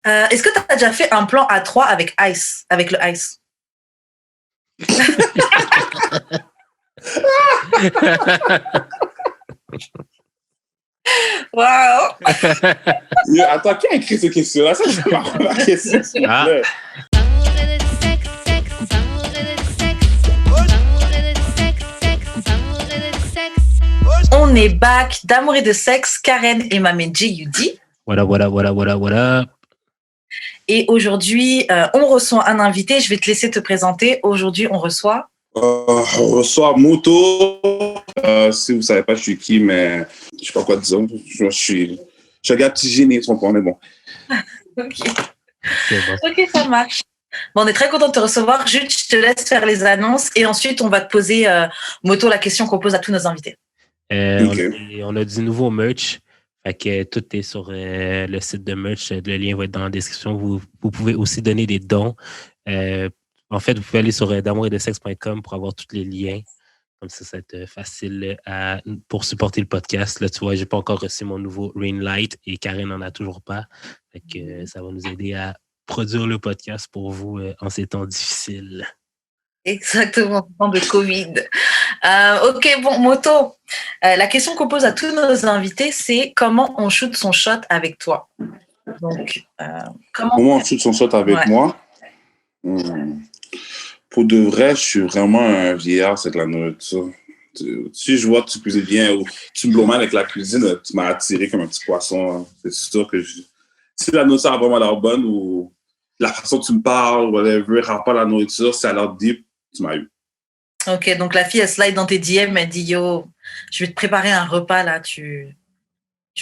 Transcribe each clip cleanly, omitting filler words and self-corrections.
Est-ce que tu as déjà fait un plan à 3 avec Ice, avec le Ice? Wow! Attends, qui a écrit cette question-là? Ça, c'est ma question, s'il vous plaît. On est back d'amour et de sexe, Karen et Mamedji Yudi. Voilà. Et aujourd'hui, on reçoit un invité. Je vais te laisser te présenter. Aujourd'hui, on reçoit... On reçoit Moto. Si vous ne savez pas, je suis qui, mais je ne sais pas quoi dire. Je suis un gars petit gêné, son point, mais bon. Ok. Ok, ça marche. Bon, on est très content de te recevoir. Jules, je te laisse faire les annonces et ensuite, on va te poser, Moto, la question qu'on pose à tous nos invités. Okay. On a du nouveau merch. Fait que tout est sur le site de merch. Le lien va être dans la description. Vous pouvez aussi donner des dons. En fait, vous pouvez aller sur d'amour-et-de-sexe.com pour avoir tous les liens. Comme ça va être facile pour supporter le podcast. Là, tu vois, j'ai pas encore reçu mon nouveau Ring Light et Karen n'en a toujours pas. Fait que ça va nous aider à produire le podcast pour vous en ces temps difficiles. Exactement, temps de Covid. Ok, bon, Moto, la question qu'on pose à tous nos invités, c'est comment on shoot son shot avec toi? Donc, comment on shoot son shot avec moi? Pour de vrai, je suis vraiment un vieillard, c'est de la nourriture. Si je vois que tu cuisines bien ou tu me blows mal avec la cuisine, tu m'as attiré comme un petit poisson. C'est sûr que si la nourriture a vraiment l'air bonne ou la façon dont tu me parles, whatever, rapport à la nourriture, si elle a l'air deep, tu m'as eu. Ok, donc la fille, elle slide dans tes DM, elle dit yo, je vais te préparer un repas là, tu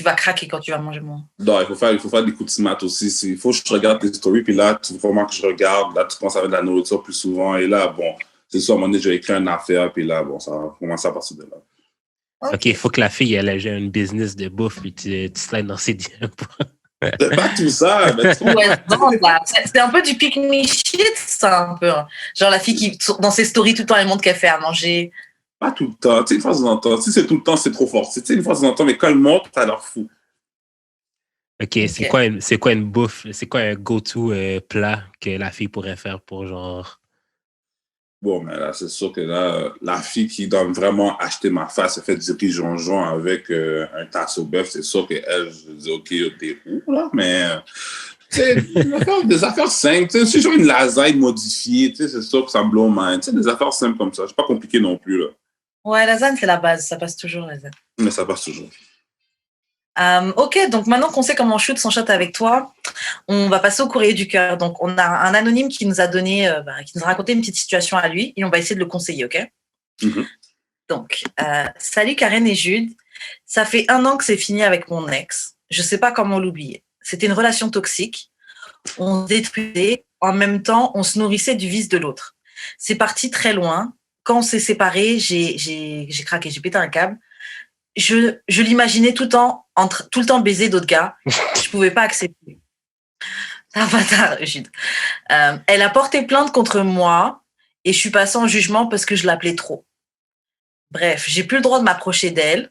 vas craquer quand tu vas manger moi. Non, il faut faire des coups de maths aussi. Il faut que je regarde tes stories, puis là, tu vois que je regarde, là, tu commences à avoir de la nourriture plus souvent, et là, bon, c'est sûr, à un moment donné, j'ai écrit une affaire, puis là, bon, ça va commencer à partir de là. Ok, il faut que la fille, elle ait une business de bouffe, puis tu slides dans ses DM. C'est pas tout ça, mais c'est un peu du pick me shit, ça, un peu. Genre la fille qui, dans ses stories, tout le temps, elle montre qu'elle fait à manger. Pas tout le temps. Tu sais, une fois de temps en temps. Si c'est tout le temps, c'est trop fort. Tu sais, une fois de temps en temps, mais quand elle monte, t'as l'air fou. Ok, c'est quoi une bouffe? C'est quoi un go-to plat que la fille pourrait faire pour genre... Bon, mais là, c'est sûr que là, la fille qui doit vraiment acheter ma face, elle fait du riz jonjon avec un tasse au bœuf, c'est sûr qu'elle, je dis, OK, t'es où, là? Mais, tu sais, des affaires simples. Tu sais, si je veux une lasagne modifiée, tu sais, c'est sûr que ça me blow mind. Tu sais, des affaires simples comme ça. C'est pas compliqué non plus, là. Ouais, lasagne, c'est la base. Ça passe toujours, lasagne. Mais ça passe toujours. Ok, donc maintenant qu'on sait comment on shoot son shot avec toi, on va passer au courrier du cœur. Donc, on a un anonyme qui nous a donné, qui nous a raconté une petite situation à lui et on va essayer de le conseiller, ok? Mm-hmm. Donc, salut Karen et Jude. Ça fait 1 an que c'est fini avec mon ex. Je sais pas comment l'oublier. C'était une relation toxique. On se détruisait. En même temps, on se nourrissait du vice de l'autre. C'est parti très loin. Quand on s'est séparés, j'ai craqué, j'ai pété un câble. Je l'imaginais tout le temps baiser d'autres gars. Je pouvais pas accepter. Elle a porté plainte contre moi et je suis passée en jugement parce que je l'appelais trop. Bref, j'ai plus le droit de m'approcher d'elle,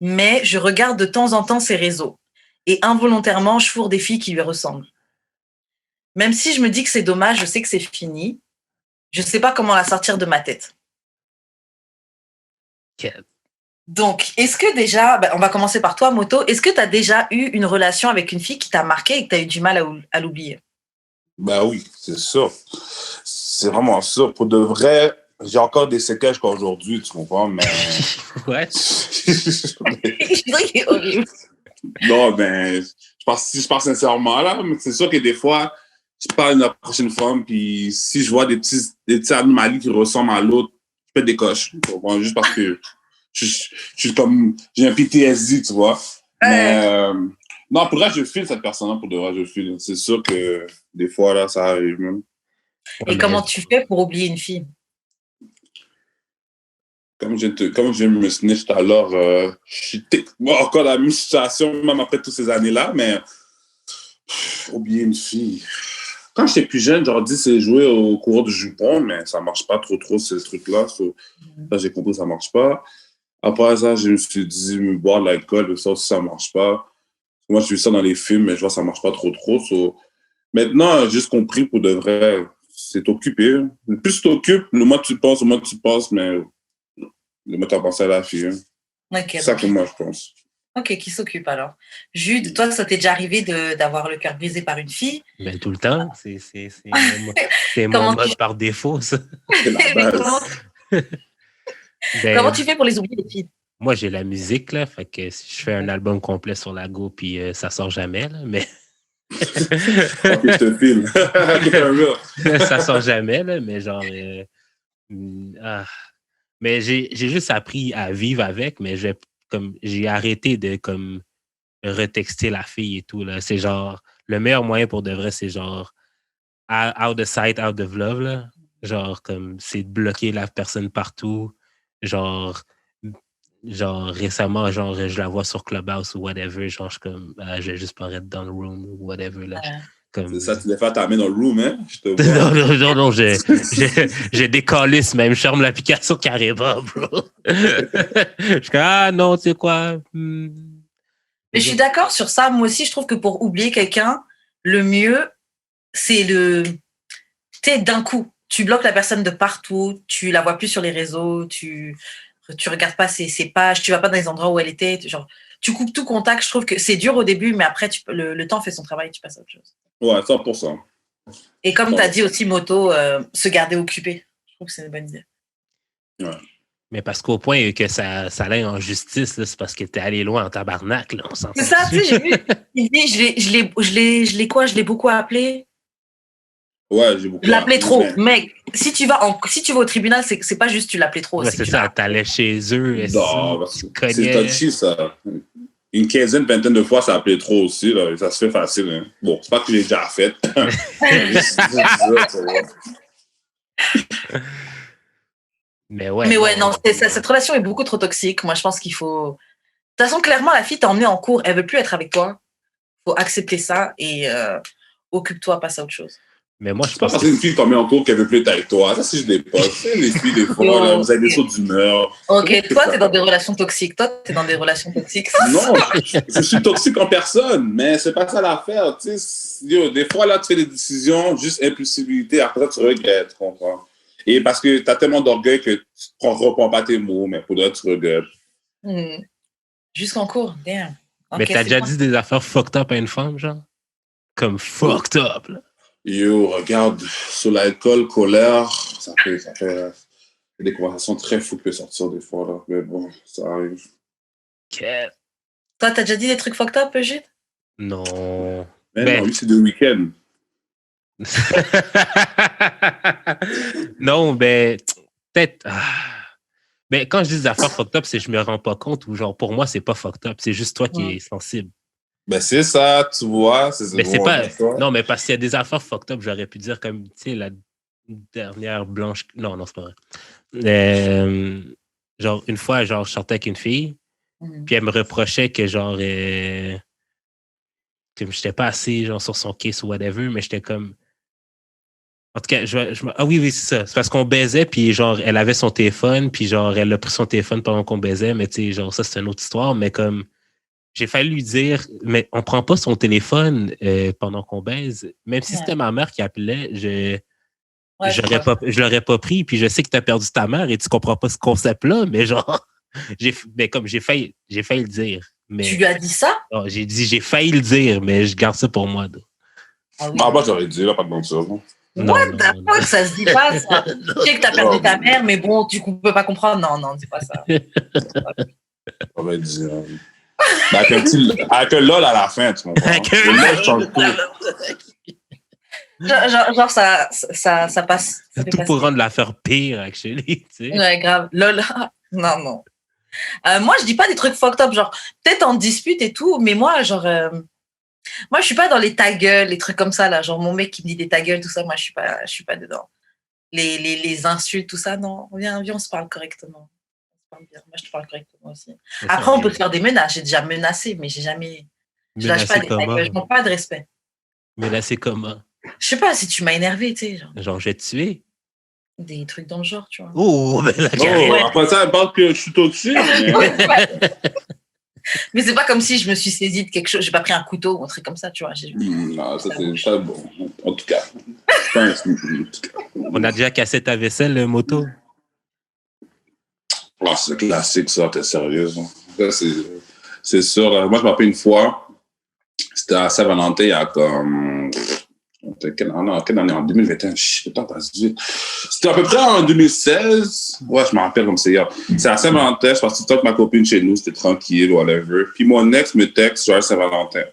mais je regarde de temps en temps ses réseaux et involontairement, je fourre des filles qui lui ressemblent. Même si je me dis que c'est dommage, je sais que c'est fini. Je sais pas comment la sortir de ma tête. Okay. Donc, est-ce que déjà, on va commencer par toi, Moto, est-ce que tu as déjà eu une relation avec une fille qui t'a marqué et que tu as eu du mal à l'oublier? Ben oui, c'est sûr. C'est vraiment sûr. Pour de vrai, j'ai encore des séquelles jusqu'à aujourd'hui, tu comprends, mais... Ouais. C'est horrible. Non, ben, je pense sincèrement, là, mais c'est sûr que des fois, je parle de la prochaine femme, puis si je vois des petits animaliers qui ressemblent à l'autre, je pète des coches, tu comprends, juste parce que je suis comme... J'ai un PTSD, tu vois. Mais... non, pour vrai, je file cette personne-là, pour de vrai, je file. C'est sûr que des fois, là, ça arrive même. Et comment tu fais pour oublier une fille? Comme je me snitch tout à l'heure, je suis encore dans la même situation, même après toutes ces années-là, mais oublier une fille. Quand j'étais plus jeune, j'aurais dit c'est jouer au courant du jupon, mais ça marche pas trop, ces trucs-là. Là, j'ai compris que ça marche pas. Après ça, je me suis dit, me boire de l'alcool, ça aussi, ça marche pas. Moi, j'ai vu ça dans les films, mais je vois que ça marche pas trop. So, maintenant, j'ai juste compris pour de vrai, c'est occupé. Le plus tu t'occupes, le moins tu penses, mais le moins tu as pensé à la fille. Hein. Ok, C'est ça bon. que moi, je pense. Ok, qui s'occupe alors? Jude, toi, ça t'est déjà arrivé d'avoir le cœur brisé par une fille? Ben, tout le temps. C'est mon Comment mode tu, par défaut, ça. C'est la mais base. comment Ben, tu fais pour les oublier, les filles? moi, j'ai la musique, là. Fait que si je fais un album complet sur la go, puis ça sort jamais, là. Mais. Ok, je te filme. Ça sort jamais, là. Mais genre. Mais j'ai juste appris à vivre avec, mais j'ai arrêté de comme retexter la fille et tout. Là. C'est genre le meilleur moyen pour de vrai, c'est genre out of sight, out of love. Là. Genre comme c'est de bloquer la personne partout. Genre, genre récemment, genre je la vois sur Clubhouse ou whatever, genre je vais juste pas être dans le room ou whatever. Là. C'est ça, tu les fais ta main dans le room, hein? Je te Non, vois. non, j'ai des calices même. Je ferme l'application carrément, bro. Je suis comme, ah non, tu sais quoi? Mais je suis d'accord sur ça. Moi aussi, je trouve que pour oublier quelqu'un, le mieux, c'est d'un coup. Tu bloques la personne de partout, tu la vois plus sur les réseaux, tu regardes pas ses pages, tu vas pas dans les endroits où elle était, genre, tu coupes tout contact. Je trouve que c'est dur au début, mais après, le temps fait son travail, tu passes à autre chose. Ouais, 100%. Et comme tu as dit aussi, Moto, se garder occupé. Je trouve que c'est une bonne idée. Ouais. Mais parce qu'au point que ça allait en justice, là, c'est parce que t'es allé loin en tabarnak, là, on s'entend. C'est ça, tu sais, j'ai vu. Il dit, je l'ai beaucoup appelé. Ouais, j'ai beaucoup. Je l'appelais trop. Ben, Mec, si tu vas au tribunal, c'est pas juste tu l'appelais trop. Ouais, c'est ça, t'allais chez eux, non, parce tu que c'est cognais. touchy, ça. Une quinzaine, vingtaine de fois, ça appelait trop aussi. Là. Ça se fait facile. Hein. Bon, c'est pas que j'ai déjà fait. Mais ouais. Mais ouais, non, cette relation est beaucoup trop toxique. Moi, je pense qu'il faut. De toute façon, clairement, la fille t'a emmené en cours, elle veut plus être avec toi. Il faut accepter ça et occupe-toi, passe à autre chose. Mais moi, je c'est pas pense parce qu'une fille t'emmène en cours qu'elle veut plus être avec toi. Ça, si je l'ai pas. C'est les filles, des fois, là, vous avez des sauts d'humeur. Ok, toi, t'es dans des relations toxiques. Non, je suis toxique en personne, mais c'est pas ça l'affaire. Tu sais, des fois, là, tu fais des décisions, juste impulsivité, après ça, tu regrettes, tu comprends? Et parce que tu as tellement d'orgueil que tu ne reprends pas tes mots, mais pour d'autres, tu regrettes. Jusqu'en cours, damn. Mais t'as déjà dit des affaires fucked up à une femme, genre? Comme fucked up, là. Yo, regarde, sur l'alcool, colère, ça fait des conversations très fous qui peuvent sortir des fois, là. Mais bon, ça arrive. Okay. Toi, t'as déjà dit des trucs fucked up, Jude? Non. Mais non, lui, c'est de week-end. Non, ben, peut-être. Mais quand je dis des affaires fucked up, c'est que je me rends pas compte ou genre, pour moi, c'est pas fucked up. C'est juste toi qui es sensible. Ben, c'est ça, tu vois. Mais c'est pas. Non, mais parce qu'il y a des affaires fucked up, j'aurais pu dire comme, tu sais, la dernière blanche. Non, c'est pas vrai. Genre, une fois, genre, je sortais avec une fille, puis elle me reprochait que, genre, que j'étais pas assez, genre, sur son case ou whatever, mais j'étais comme. En tout cas, ah oui, c'est ça. C'est parce qu'on baisait, puis genre, elle avait son téléphone, puis genre, elle a pris son téléphone pendant qu'on baisait, mais tu sais, genre, ça, c'est une autre histoire, mais comme. J'ai failli lui dire, mais on prend pas son téléphone pendant qu'on baise. Même si c'était ma mère qui appelait, je l'aurais pas pris. Puis je sais que tu as perdu ta mère et tu comprends pas ce concept-là, mais genre, j'ai failli le dire. Mais, tu lui as dit ça? Non, j'ai failli le dire, mais je garde ça pour moi. Ah, oui. Moi, j'aurais dit, là, pas de mentir. What the fuck, ça se dit pas, ça. Je sais que tu as perdu ta mère, mais bon, tu peux pas comprendre. Non, dis pas ça. On va dire. Avec un lol à la fin, tu comprends? Le lol change tout. Genre ça passe. Ça tout pour rendre l'affaire pire, actually. Tu sais. Ouais, grave. Lol. Non. Moi, je dis pas des trucs fucked up, genre, peut-être en dispute et tout, mais moi, genre, moi, je suis pas dans les ta gueule, les trucs comme ça, là. Genre, mon mec qui me dit des ta gueule, tout ça, moi, je suis pas dedans. Les insultes, tout ça, non. Viens, on se parle correctement. Moi, je te parle correctement aussi. Après, on peut se faire des menaces. J'ai déjà menacé, mais j'ai jamais. Je lâche pas des ta gueule. Je manque pas de respect. Menacé comment? Je sais pas si tu m'as énervé, tu sais. Genre, j'ai tué. Des trucs dans le genre, tu vois. Oh, ben la après ça, elle parle que je suis toxique. Mais c'est pas comme si je me suis saisie de quelque chose, j'ai pas pris un couteau ou un truc comme ça, tu vois. Non, ça c'est pas bon. En tout cas, c'est pas un snoop, en tout cas. On a déjà cassé ta vaisselle, moto? Oh, c'est classique, ça, t'es sérieuse. Ça, c'est sûr. Moi, je me rappelle une fois, c'était à Saint-Valentin, il y a comme. Quelle année? En 2021. Shit, le temps passe vite. C'était à peu près en 2016. Ouais, je me rappelle comme c'est hier. C'est à Saint-Valentin, je suis parti avec ma copine chez nous, c'était tranquille, whatever. Puis mon ex me texte sur Saint-Valentin.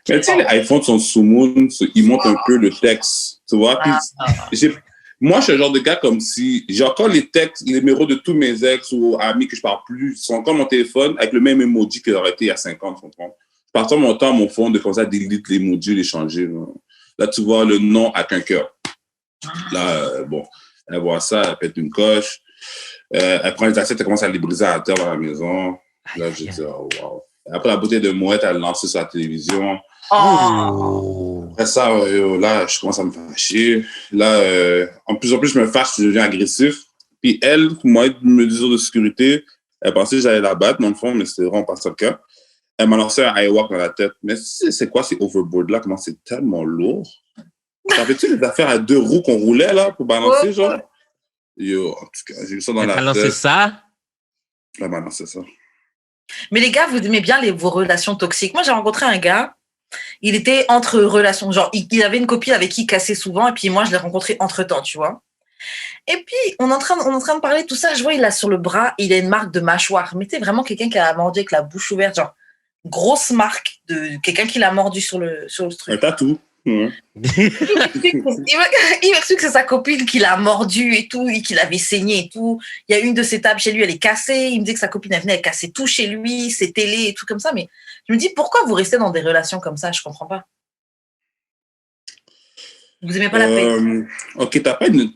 Mais tu sais, les iPhones sont sous moon, ils montent un peu le texte, tu vois. Puis moi, je suis un genre de gars comme si j'ai encore les textes, les numéros de tous mes ex ou amis que je parle plus, ils sont encore mon téléphone avec le même emoji qu'il aurait été il y a 5 ans, tu comprends? Je passe mon temps à mon phone de comme ça, delete l'emoji, les changer. Là, tu vois le nom avec un cœur. Là, bon, elle voit ça, elle pète une coche. Elle prend les assiettes, elle commence à les briser à terre dans la maison. Là, je dis, oh, wow. Après, la bouteille de mouette, elle lance sur la télévision. Oh. Après ça, là, je commence à me fâcher. Là, en plus, je me fâche, je deviens agressif. Puis elle, moi, mesure de sécurité, elle pensait que j'allais la battre, dans le fond, mais c'était vraiment pas ça le cas. Elle m'a lancé un iWalk dans la tête. Mais c'est quoi ces overboards-là? Comment c'est tellement lourd? Ça fait-tu les affaires à 2 roues qu'on roulait, là, pour balancer, genre? Yo, en tout cas, j'ai eu ça dans la tête. Elle t'a lancé ça? Elle m'a lancé ça. Mais les gars, vous aimez bien vos relations toxiques. Moi, j'ai rencontré un gars, il était entre relations. Genre, il avait une copine avec qui il cassait souvent, et puis moi, je l'ai rencontré entre-temps, tu vois. Et puis, on est en train de parler de tout ça. Je vois, il a sur le bras, il a une marque de mâchoire. Mais tu sais, vraiment quelqu'un qui a mordu avec la bouche ouverte, genre, grosse marque de quelqu'un qui l'a mordu sur le truc. Un tatou. Ouais. Il m'explique que c'est sa copine qui l'a mordu et tout, et qu'il avait saigné et tout. Il y a une de ses tables chez lui, elle est cassée. Il me dit que sa copine, elle venait, elle cassait tout chez lui, ses télés et tout comme ça. Mais je me dis, pourquoi vous restez dans des relations comme ça? Je comprends pas. Vous aimez pas la paix? Ok, t'as pas une...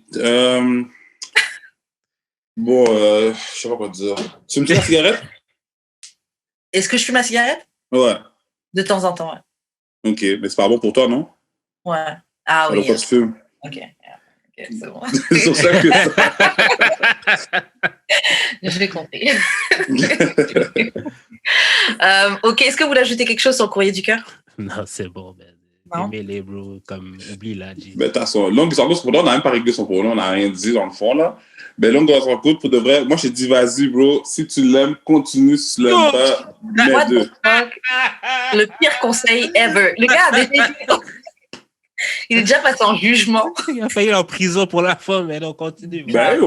Bon, je sais pas quoi te dire. Tu me tiens la cigarette? Est-ce que je fume ma cigarette? Ouais. De temps en temps, ouais. Ok, mais c'est pas bon pour toi, non? Ouais. Ah oui. Alors, quand tu fumes? Ok, c'est bon. C'est sur ça que ça. Je l'ai compris. Ok, est-ce que vous voulez ajouter quelque chose sur le courrier du cœur? Non, c'est bon, ben. Aimez-les, bro. Comme, oublie là, G. Ben, t'as son longue histoire courte, on n'a même pas réglé son problème, on n'a rien dit dans le fond, là. Ben, longue histoire courte, pour de vrai, moi, je te dis, vas-y, bro, si tu l'aimes, continue, si tu l'aimes pas, mets deux. Le pire conseil ever. Le gars a déjà il est déjà passé en jugement. Il a failli en prison pour la femme, mais on continue. Ben, yo,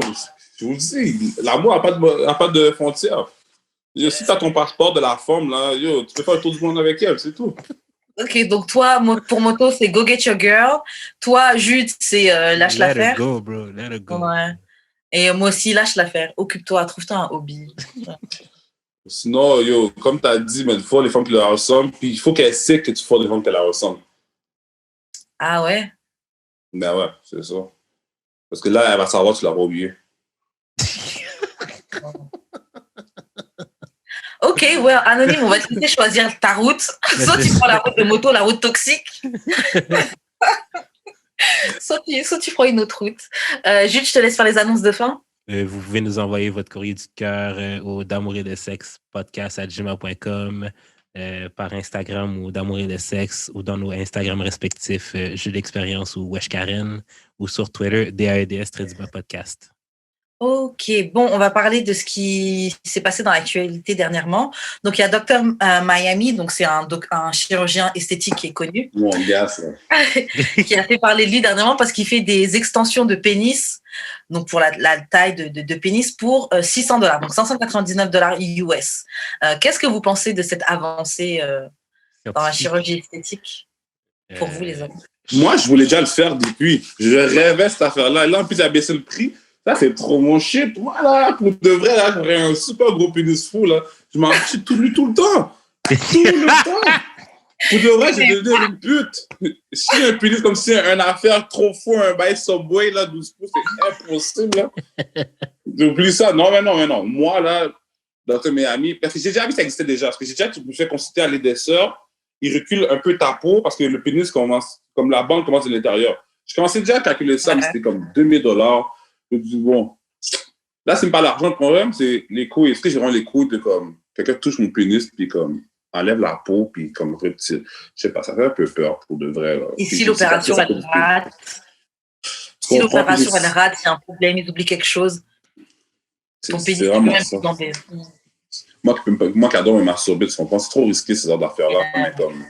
je vous dis, l'amour n'a pas de frontières. Yo, si t'as ton passeport de la femme, là, yo, tu peux faire le tour du monde avec elle, c'est tout. Ok, donc toi, pour Moto, c'est Go Get Your Girl. Toi, Jude, c'est Lâche l'affaire. Let it go, bro. Let it go. Ouais. Et moi aussi, lâche l'affaire. Occupe-toi, trouve-toi un hobby. Sinon, yo, comme t'as dit, mais il faut les femmes qui la ressemblent, puis il faut qu'elle sait que tu fais des femmes qui la ressemblent. Ah ouais? Ben ouais, c'est ça. Parce que là, elle va savoir que tu l'as pas oublié. Ok, ouais, Anonyme, on va te laisser choisir ta route. Soit tu prends la route de Moto, la route toxique. soit tu prends une autre route. Jude, je te laisse faire les annonces de fin. Vous pouvez nous envoyer votre courrier du cœur au d'amour et de sexe podcast@gmail.com, par Instagram ou d'amour et de sexe, ou dans nos Instagram respectifs, Jeu d'expérience ou Wesh Karen, ou sur Twitter, DAEDS-podcast. Ok, bon, on va parler de ce qui s'est passé dans l'actualité dernièrement. Donc, il y a Dr Miami, donc c'est un chirurgien esthétique qui est connu. Mon gars, ça. Qui a fait parler de lui dernièrement parce qu'il fait des extensions de pénis, donc pour la taille de pénis, pour $600, donc $599 US. Qu'est-ce que vous pensez de cette avancée dans la chirurgie esthétique pour vous, les hommes? Moi, je voulais déjà le faire depuis. Je rêvais cette affaire-là. Là, en plus, il a baissé le prix. Ça, c'est trop mon shit. Voilà, pour de vrai, là, j'aurais un super gros pénis fou, là. Je m'en suis tout le temps. Tout le temps. Pour de vrai, j'ai devenu une pute. Si un pénis comme si une affaire trop fou, un bail Subway, là, 12 pouces, c'est impossible, là. J'oublie ça. Non. Moi, là, dans mes amis, parce que j'ai déjà vu que ça existait déjà. Parce que j'ai déjà fait consulter à l'édesseur, il recule un peu ta peau parce que le pénis commence, comme la bande commence de l'intérieur. Je commençais déjà à calculer ça, mais c'était comme $2000. Je me dis, bon, là, c'est pas l'argent le problème, c'est les couilles. Est-ce que j'ai vraiment les couilles de comme quelqu'un touche mon pénis, puis comme enlève la peau, puis comme retire. Je sais pas, ça fait un peu peur pour de vrai. Là. Et Puis si je sais pas, l'opération, ça elle peut- rate, Tu si comprends? Puis l'opération, elle rate, il y a un problème, ils oublient quelque chose, ton c'est pénis peut vraiment même ça. plus tomber. Moi qui adore me masturber, tu comprends? C'est trop risqué, ces genres d'affaires-là. Mais comme,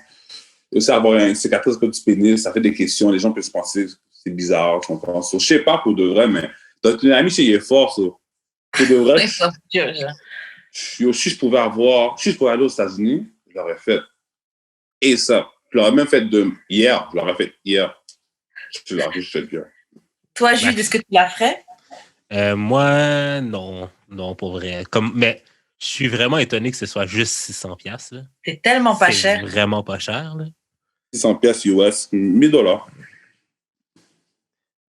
aussi avoir une cicatrice comme du pénis, ça fait des questions. Les gens peuvent se penser c'est bizarre, tu comprends? So, je sais pas pour de vrai, mais donc, une amie chez il est fort, so. Pour de vrai, si je pouvais aller aux États-Unis, je l'aurais fait. Et ça. Je l'aurais même fait hier. Je l'aurais fait hier. Je l'aurais fait hier. Toi, Jude, est-ce que tu la ferais? Moi, non. Non, pour vrai. Mais je suis vraiment étonné que ce soit juste 600$. Là. C'est tellement pas C'est cher. vraiment pas cher. Là. 600 pièces US, $1,000.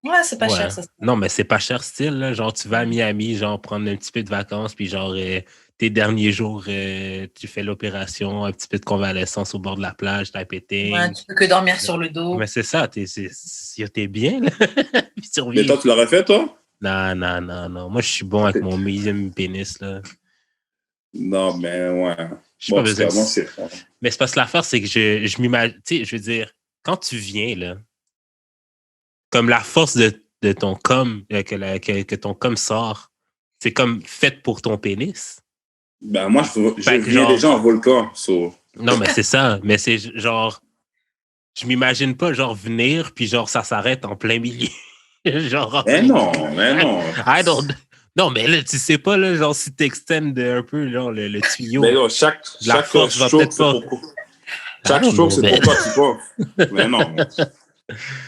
Ouais, c'est pas Ouais. cher, ça. Non, mais c'est pas cher style. Là. Genre, tu vas à Miami, genre, prendre un petit peu de vacances, puis genre, tes derniers jours, tu fais l'opération, un petit peu de convalescence au bord de la plage, type Ouais, tu peux que dormir sur le dos. Mais c'est ça, t'es bien, là. Mais toi, tu l'aurais fait, toi? Non. Moi, je suis bon avec mon medium pénis, là. Non, mais ouais. Je pas besoin moi, c'est fort. Mais c'est parce que l'affaire, c'est que je m'imagine... Tu sais, je veux dire, quand tu viens, là, comme la force de ton com, que ton com sort, c'est comme fait pour ton pénis. Ben, moi, je viens genre, déjà en volcan. So. Non, mais c'est ça. Mais c'est genre... Je m'imagine pas, genre, venir, puis genre, ça s'arrête en plein milieu. genre... Mais non. I don't... Non, mais là, tu sais pas, là, genre, si tu extends un peu genre, le tuyau. Mais non, chaque force va stroke, peut-être c'est pas. pourquoi. Chaque stroke, c'est pourquoi tu penses. Mais non.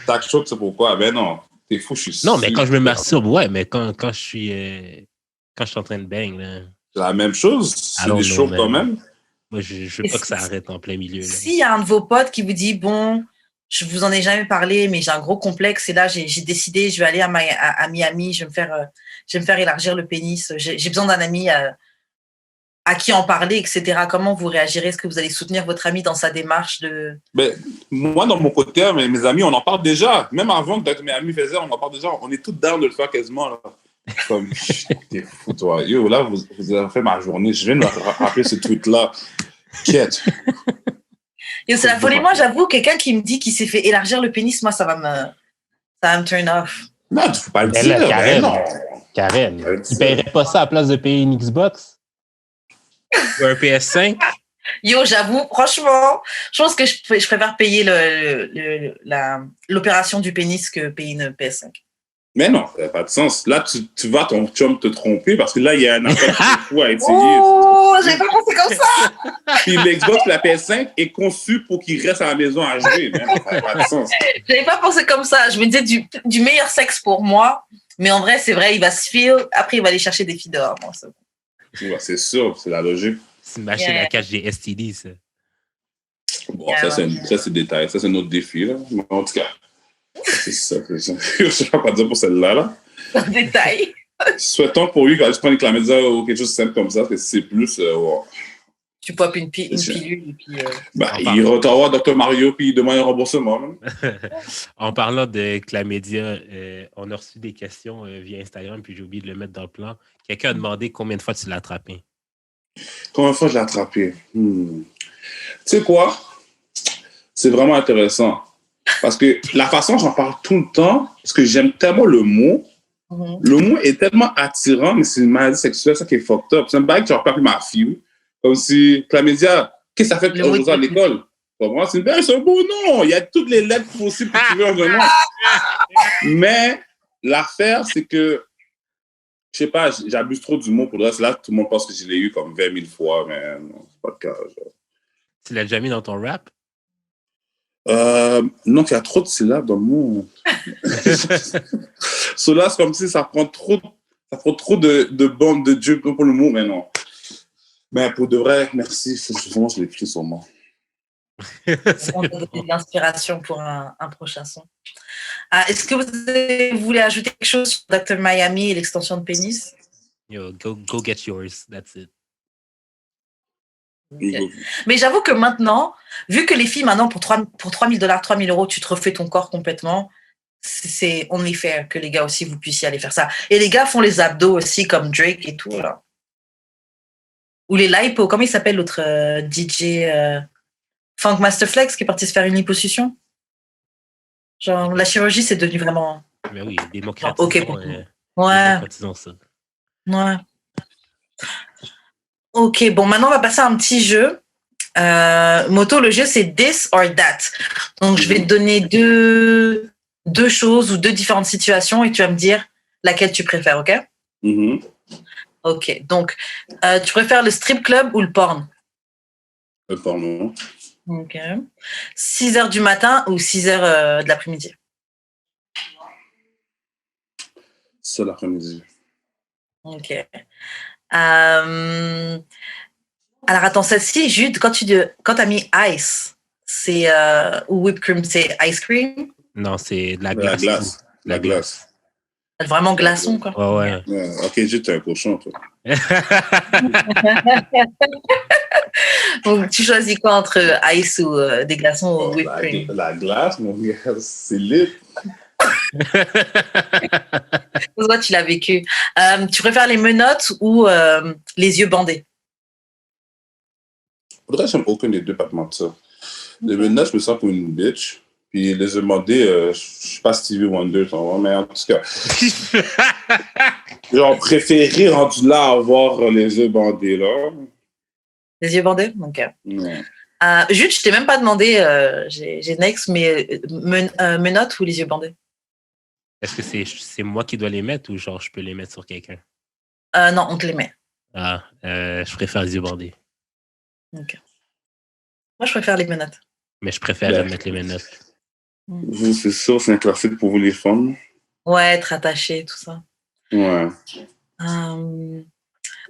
Chaque stroke, c'est pourquoi. Mais non. T'es fou, je suis Non, mais quand je me masturbe, ouais, mais quand je suis en train de bang, là. C'est la même chose. C'est des strokes quand même. Moi, je veux pas que ça arrête en plein milieu. S'il y a un de vos potes qui vous dit, bon, je vous en ai jamais parlé, mais j'ai un gros complexe et là, j'ai décidé, je vais aller à Miami, je vais me faire élargir le pénis. J'ai besoin d'un ami à qui en parler, etc. Comment vous réagirez? Est-ce que vous allez soutenir votre ami dans sa démarche de... Ben, moi, dans mon côté, mes amis, on en parle déjà. Même avant que mes amis faisaient, on en parle déjà. On est tous down de le faire quasiment. Là. Comme, t'es fou, toi. Yo, là, vous avez fait ma journée. Je viens de me rappeler ce tweet-là. Quête. Yo, c'est la folie. Moi, j'avoue, quelqu'un qui me dit qu'il s'est fait élargir le pénis, moi, ça va me turn off. Non, tu ne peux pas le Mais dire. là, Karen, non. Karen, tu paierais pas ça à la place de payer une Xbox? Ou un PS5? Yo, j'avoue, franchement, je pense que je préfère payer l'opération du pénis que payer une PS5. Mais non, ça n'a pas de sens. Là, tu vas ton chum te tromper parce que là, il y a un appel fou à essayer. Oh, j'avais pas pensé comme ça! Puis l'Xbox, la PS5 est conçue pour qu'il reste à la maison à jouer. Mais non, ça n'a pas de sens. J'avais pas pensé comme ça. Je me disais du meilleur sexe pour moi. Mais en vrai, c'est vrai, il va se feel. Après, il va aller chercher des filles dehors. Bon, ouais, c'est sûr, c'est la logique. C'est une machine à cache des STD, ça. Bon, ça, c'est détail. Ça, c'est un autre défi. Là. Mais en tout cas, c'est ça. Je ne sais pas quoi dire pour celle-là. Là. Un détail. Souhaitons pour lui quand je prends une chlamydia ou quelque chose de simple comme ça, parce que c'est plus... wow. Tu popes une pilule et puis... il retourne voir Dr Mario puis il demande un remboursement. En parlant de chlamydia, on a reçu des questions via Instagram puis j'ai oublié de le mettre dans le plan. Quelqu'un a demandé combien de fois tu l'as attrapé. Combien de fois je l'ai attrapé? Tu sais quoi? C'est vraiment intéressant. Parce que la façon dont j'en parle tout le temps, parce que j'aime tellement le mot, le mot est tellement attirant, mais c'est une maladie sexuelle, ça qui est fucked up. C'est un bail que j'aurais pas pu ma fille. Comme si, chlamydia, qu'est-ce que ça fait aujourd'hui à l'école? Pour moi, c'est un beau nom. Il y a toutes les lettres possibles que tu veux en un nom. Mais l'affaire, c'est que, je sais pas, j'abuse trop du mot pour le reste. Là, tout le monde pense que je l'ai eu comme 20 000 fois, mais non, c'est pas le cas. Genre. Tu l'as déjà mis dans ton rap? Non, il y a trop de syllabes dans le mot. Cela, c'est comme si ça prend trop de bandes de Dieu pour le mot, mais non. Mais pour de vrai, merci. Souvent, je l'écris sur moi. On va donner de l'inspiration pour un prochain son. Est-ce que vous voulez ajouter quelque chose sur Dr Miami et l'extension de pénis? Yo, go get yours. That's it. Okay. Mais j'avoue que maintenant, vu que les filles, maintenant, pour $3 000, 3 000 €, tu te refais ton corps complètement, c'est only fair que les gars aussi, vous puissiez aller faire ça. Et les gars font les abdos aussi, comme Drake et tout, là. Ou les lipo, comment il s'appelle l'autre DJ Funk Master Flex qui est parti se faire une liposuction? Genre, la chirurgie, c'est devenu vraiment. Mais oui, Genre, démocratisons, OK pour tout. Ouais. démocratisons ça. Ouais. OK, bon, maintenant, on va passer à un petit jeu. Moto, le jeu, c'est this or that. Donc, je vais te donner deux choses ou deux différentes situations et tu vas me dire laquelle tu préfères, OK? Mhm. OK, donc, tu préfères le strip club ou le porn? Le porno. OK. 6 heures du matin ou 6 heures de l'après-midi? Ça, l'après-midi. OK. Alors, attends, celle-ci, Jude, quand tu as mis ice, c'est ou whipped cream, c'est ice cream? Non, c'est de la La glace. glace. tout. La glace. Vraiment glaçon, quoi. Ouais. Ouais. OK, juste un cochon, toi. Donc, tu choisis quoi entre ice ou des glaçons ou Oh, whipped cream? la glace, mon gars, c'est lit. Toi, tu l'as vécu. Tu préfères les menottes ou les yeux bandés? Faudrait que j'aime aucun des deux, pas te mentir. Les menottes, je me sens pour une bitch. Puis les yeux bandés, je suis pas Stevie Wonder, tu vois, mais en tout cas, genre préféré rendu là avoir les yeux bandés, là. Les yeux bandés? OK. Ouais. Jude, je t'ai même pas demandé, j'ai next, mais menottes ou les yeux bandés? Est-ce que c'est moi qui dois les mettre ou genre je peux les mettre sur quelqu'un? Non, on te les met. Ah, je préfère les yeux bandés. OK. Moi, je préfère les menottes. Mais je préfère mettre les menottes. Vous, c'est sûr, c'est un classique pour vous les femmes. Ouais, être attaché, tout ça. Ouais.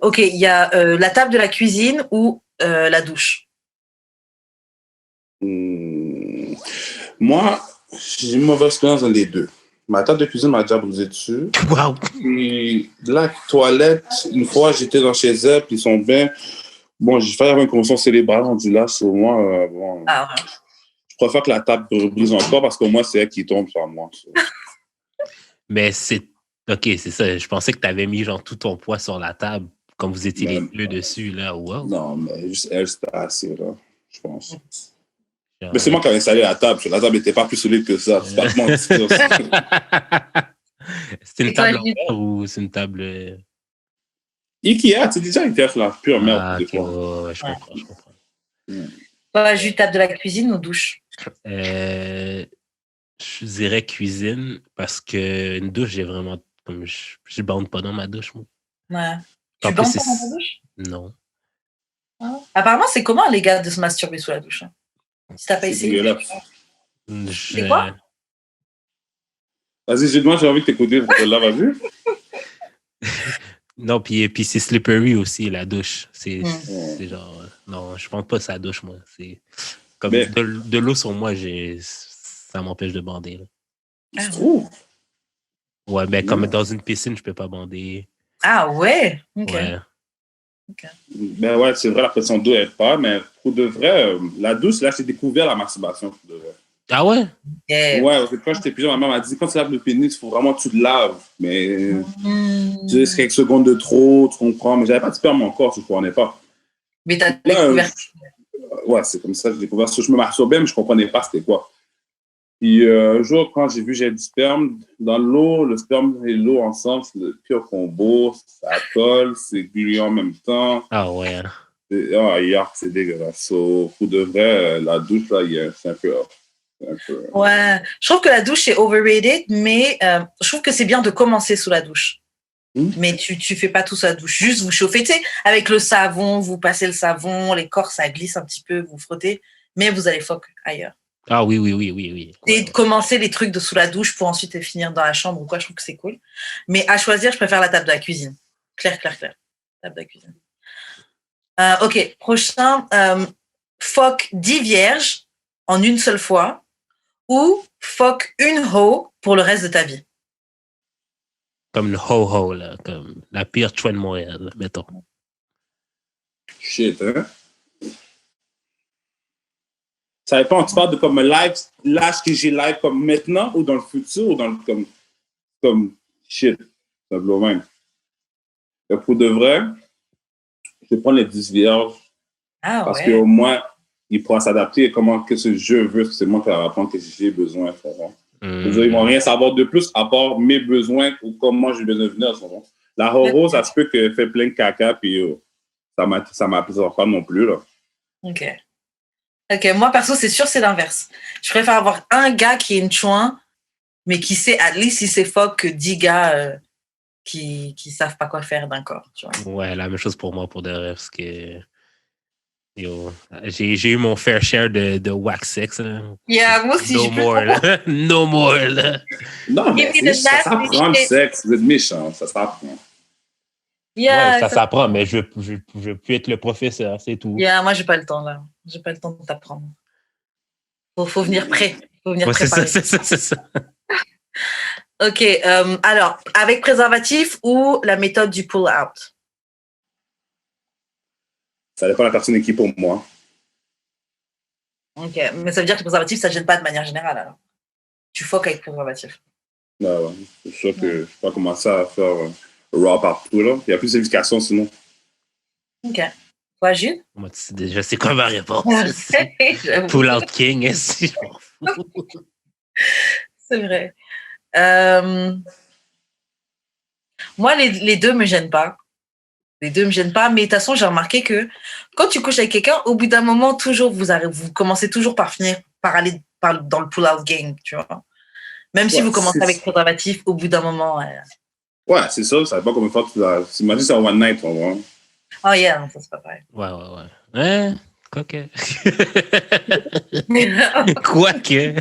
OK, il y a la table de la cuisine ou la douche? Moi, j'ai une mauvaise expérience dans les deux. Ma table de cuisine m'a déjà brisé dessus. Wow! Puis la toilette, une fois, j'étais dans chez elle, puis ils sont bien. Bon, j'ai fait une convention célébrale rendue là, sur moi. Bon, Ah, ouais. je préfère que la table brise encore parce qu'au moins, c'est elle qui tombe sur moi. Mais c'est. OK, c'est ça. Je pensais que tu avais mis genre tout ton poids sur la table comme vous étiez les deux dessus, là. Wow! Non, mais juste elle, c'était assez, là, je pense. Genre, Mais c'est moi qui avais installé la table. La table n'était pas plus solide que ça. C'est pas te mentir. c'est une table en verre ou c'est une table. Ikea, tu dis déjà Ikea, c'est la pure merde. Ah, des OK, fois. ouais, je comprends. Toi, Jude, table de la cuisine ou douche? Je dirais cuisine parce qu'une douche, j'ai vraiment. Comme je bande pas dans ma douche, moi. Ouais. En Tu plus, bandes pas dans ta douche? Non. Ah. Apparemment, c'est commun, les gars, de se masturber sous la douche. Hein. Si t'as pas C'est essayé. dégueulasse. C'est quoi? Vas-y, j'ai envie de t'écouter. Là, vas-y. Non, puis c'est slippery aussi, la douche. C'est genre. Non, je pense pas sa douche, moi. C'est comme de l'eau sur moi, ça m'empêche de bander. Là. Tu trouves? Ouais, mais comme dans une piscine, je peux pas bander. Ah ouais? OK. Ouais. Okay. Ben ouais, c'est vrai, la pression d'eau aide pas, mais pour de vrai, la douche, là, j'ai découvert la masturbation. Pour de vrai. Ah ouais? Yeah. Ouais, parce que quand j'étais plus jeune, ma mère m'a dit, quand tu laves le pénis, il faut vraiment que tu le laves. Mais tu laisses quelques secondes de trop, tu comprends. Mais j'avais pas de sperme encore, je ne comprenais pas. Mais t'as découvert. Ouais, c'est comme ça que j'ai découvert. Je me masturbais, mais je comprenais pas c'était quoi. Puis un jour, quand j'ai vu j'ai du sperme dans l'eau, le sperme et l'eau ensemble, c'est le pire combo. Ça colle, c'est gluant en même temps. Ah ouais. C'est dégueulasse. So, pour de vrai, la douche, là, c'est un peu off. Ouais, je trouve que la douche est overrated, mais je trouve que c'est bien de commencer sous la douche. Mais tu fais pas tout sous la douche, juste vous chauffez, tu sais, avec le savon, vous passez le savon, les corps, ça glisse un petit peu, vous frottez, mais vous allez fuck ailleurs. Ah oui. Et de commencer les trucs de sous la douche pour ensuite finir dans la chambre ou quoi, je trouve que c'est cool. Mais à choisir, je préfère la table de la cuisine. Claire. Table de la cuisine. OK, prochain. Fuck 10 vierges en une seule fois ou fuck une hoe pour le reste de ta vie. Comme une ho-ho, là, comme la pire chouette de Montréal, mettons. Shit, hein? Ça dépend, tu parles de comme live, l'âge que j'ai live comme maintenant ou dans le futur ou dans le comme shit, ça blow même. Pour de vrai, Je vais prendre les 10 vierges Ah parce ouais. qu'au moins, il pourra s'adapter à comment que ce jeu veut. C'est moi qui vais apprendre que j'ai besoin. Ça va. Ils vont rien savoir de plus à part mes besoins ou comment j'ai besoin de venir. Ça va. La Roro, ça se peut qu'elle fait plein de caca puis ça m'apaisera pas non plus. Là. Ok. Ok, moi perso, c'est sûr, c'est l'inverse. Je préfère avoir un gars qui est une chouin, mais qui sait, at least, si c'est fuck, que 10 gars qui savent pas quoi faire d'un corps, tu vois. Ouais, la même chose pour moi, pour de vrai, parce que yo, j'ai eu mon fair share de wax sex. Là. Yeah, moi aussi, No j'ai more, là. No more, là. Non, mais Give me the ça nasty s'apprend le shit. sexe. Vous êtes méchant, ça s'apprend. Ouais, Yeah, ça s'apprend, mais je veux plus être le professeur, c'est tout. yeah, moi, j'ai pas le temps, là. J'ai pas le temps de t'apprendre. Faut venir prêt. Faut venir Ouais, c'est préparé. ça. Ok, alors, avec préservatif ou la méthode du pull-out? Ça dépend de la personne qui est pour moi. Ok, mais ça veut dire que le préservatif, ça ne gêne pas de manière générale, alors. Tu fuck avec préservatif. Ouais. C'est sûr que je ne vais pas commencer à faire raw partout. Là. Il y a plus d'éducation sinon. Ok. Toi, Jules? Moi, je sais quoi ma réponse. J'avoue. Pull-out king, si je m'en fous. C'est vrai. Moi, les deux me gênent pas. Les deux me gênent pas, mais de toute façon, j'ai remarqué que quand tu couches avec quelqu'un, au bout d'un moment, toujours, vous commencez toujours par finir par aller dans le pull-out game, tu vois. Même si vous commencez avec préservatif, au bout d'un moment. Ouais, c'est ça. Ça dépend combien de fois tu l'as. Imagine c'est un one night, on voit. Oh yeah, non, ça c'est pas pareil. Ouais. Quoique. Quoique.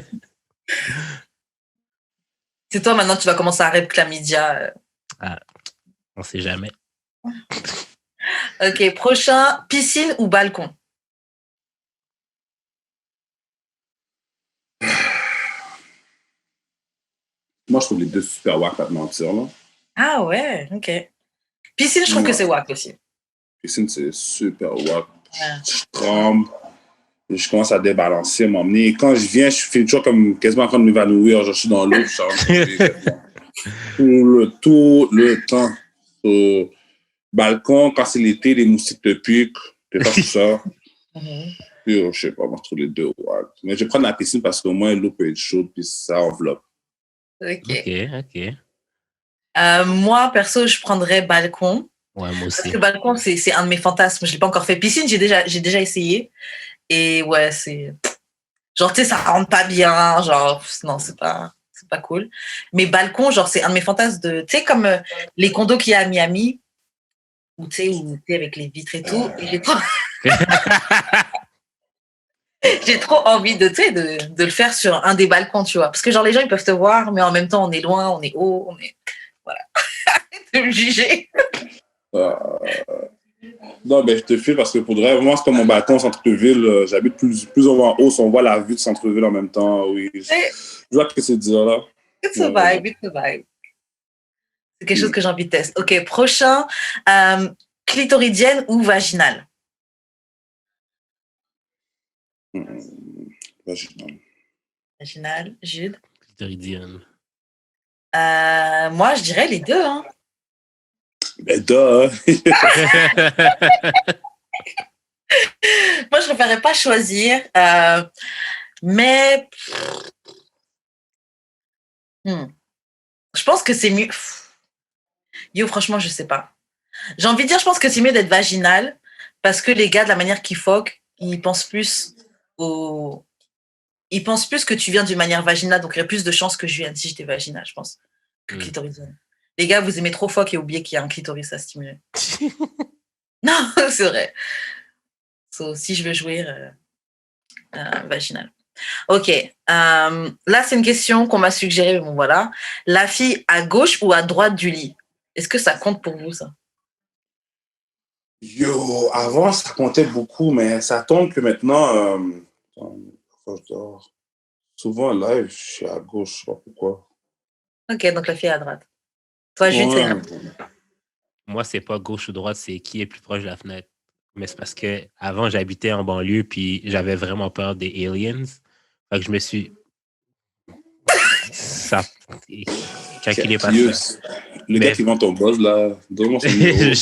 C'est toi maintenant, tu vas commencer à rep chlamydia. On sait jamais. Ok, prochain, piscine ou balcon? Moi, je trouve les deux super wack, pas te mentir. Là. Ah ouais, ok. Piscine, je trouve que c'est wack aussi. Piscine, c'est super wack. Ouais. Je tremble. Je commence à débalancer, m'emmener. Quand je viens, je fais toujours comme quasiment en train de m'évanouir. Je suis dans l'eau, je suis en train de tout le temps. Au balcon, quand c'est l'été, les moustiques te piquent. T'es pas tout ça. Puis, je sais pas, moi, je trouve les deux wack. Mais je vais prendre la piscine parce qu'au moins, l'eau peut être chaude, puis ça enveloppe. Ok. Moi, perso, je prendrais balcon. Ouais, moi aussi. Parce que balcon, c'est un de mes fantasmes. Je l'ai pas encore fait. Piscine, j'ai déjà essayé. Et ouais, c'est... Genre, tu sais, ça rentre pas bien. Genre, non, c'est pas cool. Mais balcon, genre, c'est un de mes fantasmes de... Tu sais, comme les condos qu'il y a à Miami, où tu sais, avec les vitres et tout. Et j'ai trop envie de le faire sur un des balcons, tu vois. Parce que genre, les gens, ils peuvent te voir, mais en même temps, on est loin, on est haut, on est... Voilà. De me juger. Non, ben, je te file parce que pour de vrai, moi, c'est comme mon balcon centre-ville. J'habite plus en haut, on voit la vue de centre-ville en même temps. Oui. Je vois que c'est dire là. It's a vibe. C'est quelque chose que j'ai envie de tester. Ok, prochain. Clitoridienne ou vaginale? Vaginale. Vaginale, Jude? Clitoridienne. Moi, je dirais les deux. Hein. Ben, duh. Moi, je préférerais pas choisir. Mais... Je pense que c'est mieux... Yo, franchement, je sais pas. J'ai envie de dire, je pense que c'est mieux d'être vaginal parce que les gars, de la manière qu'ils fuck, ils pensent plus Ils pensent plus que tu viens d'une manière vaginale, donc il y aurait plus de chances que je vienne si j'étais vaginale, je pense, que clitoridienne. Les gars, vous aimez trop fuck et oubliez qu'il y a un clitoris à stimuler. Non, c'est vrai. So, si je veux jouir, vaginal. Ok. Là, c'est une question qu'on m'a suggérée, mais bon, voilà. La fille à gauche ou à droite du lit? Est-ce que ça compte pour vous, ça? Yo, avant, ça comptait beaucoup, mais ça tombe que maintenant, souvent, live, je suis à gauche, je sais pas pourquoi. Ok, donc la fille à droite. Toi, Jude, c'est Moi, c'est pas gauche ou droite, c'est qui est plus proche de la fenêtre. Mais c'est parce que avant j'habitais en banlieue, puis j'avais vraiment peur des aliens. Fait que je me suis... ça. Calculez pas Yo, ça. Le gars qui vend ton buzz, là, donne-moi son numéro.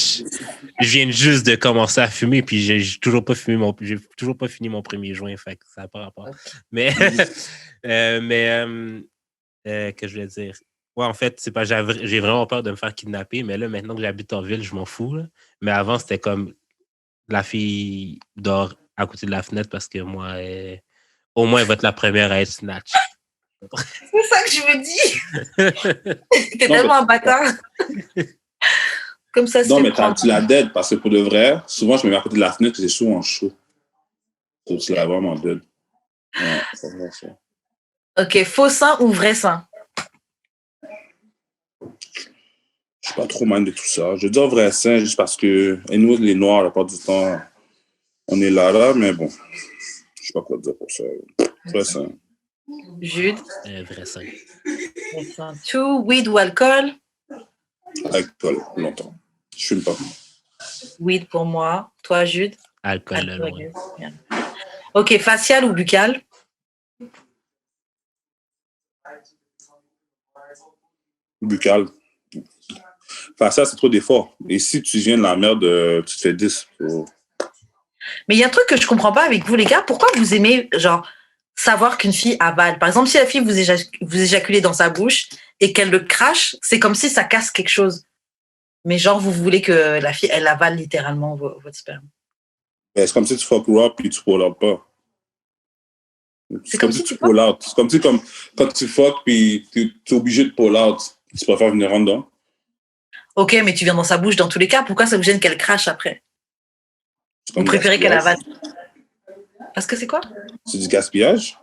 Je viens juste de commencer à fumer, puis j'ai toujours pas fini mon premier joint, fait que ça n'a pas rapport. Mais, que je voulais dire. Ouais, en fait, c'est pas, j'ai vraiment peur de me faire kidnapper, mais là, maintenant que j'habite en ville, je m'en fous. Là. Mais avant, c'était comme la fille dort à côté de la fenêtre parce que moi, au moins, elle va être la première à être snatch. C'est ça que je me dis. T'es tellement un bâtard. Comme ça, Non, mais tu la dead parce que pour de vrai, souvent, je me mets à côté de la fenêtre et c'est chaud en chaud. Donc, c'est vraiment dead. Ouais, c'est vrai, ça. Ok, faux sein ou vrai sein? Je suis pas trop mal de tout ça. Je dis vrai sein juste parce que, et nous, les Noirs, la part du temps, on est là, mais bon, je sais pas quoi dire pour ça. Vrai sein. Jude? Vrai sein. Vrai sein. Two, weed ou alcool? Alcool, longtemps. Je fume pas. Weed pour moi. Toi, Jude? Alcool, loin. Bien. Ok, facial ou buccal? Buccal. Facial, c'est trop d'efforts. Et si tu viens de la merde, tu te fais 10. Mais il y a un truc que je comprends pas avec vous, les gars. Pourquoi vous aimez, genre, savoir qu'une fille avale? Par exemple, si la fille vous éjaculez dans sa bouche et qu'elle le crache, c'est comme si ça casse quelque chose. Mais genre, vous voulez que la fille, elle avale littéralement votre sperme. C'est comme si tu fuck raw puis tu pull out pas. C'est comme si tu pull out. C'est comme si quand tu fuck puis tu es obligé de pull out, tu préfères venir en dedans. Ok, mais tu viens dans sa bouche dans tous les cas. Pourquoi ça vous gêne qu'elle crache après? Vous préférez qu'elle avale? Parce que c'est quoi? C'est du gaspillage.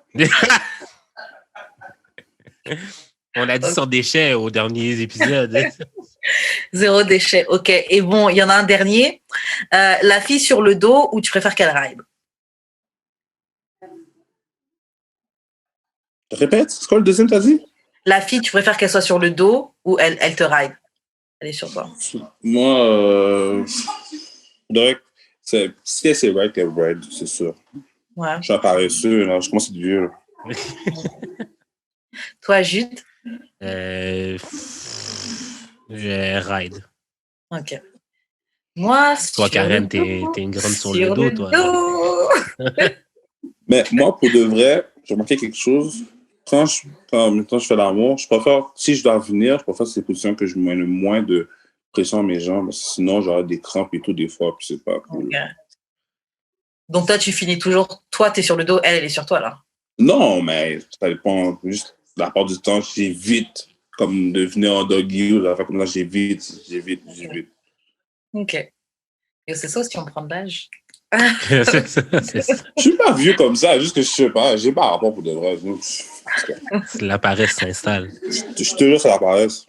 On a dit son déchet aux derniers épisodes. Zéro déchet, ok. Et bon, il y en a un dernier. La fille sur le dos ou tu préfères qu'elle ride? Répète, c'est quoi le deuxième, t'as dit? La fille, tu préfères qu'elle soit sur le dos ou elle te ride? Elle est sur toi. Moi, si elle c'est right, qu'elle ride, c'est sûr. Ouais. Je suis un paresseux, là. Je commence à être vieux. Toi, Jude? Je ride. Ok. Moi, toi, Karen, t'es une grande sur le dos, toi. Mais moi, pour de vrai, j'ai remarqué quelque chose. Quand je fais l'amour, je préfère, si je dois venir, je préfère ces positions que je mets le moins de pression à mes jambes. Sinon, j'aurai des crampes et tout des fois, puis c'est pas cool. Okay. Donc, toi, tu finis toujours, toi, t'es sur le dos, elle est sur toi, là? Non, mais ça dépend. Juste la part du temps, j'évite comme de venir en doggy ou la fois comme là, j'évite. Ok. Et c'est ça si on prend de l'âge. C'est ça. Je suis pas vieux comme ça, juste que je sais pas, j'ai pas rapport pour de vrai. La paresse s'installe. Je te jure, ça la paresse.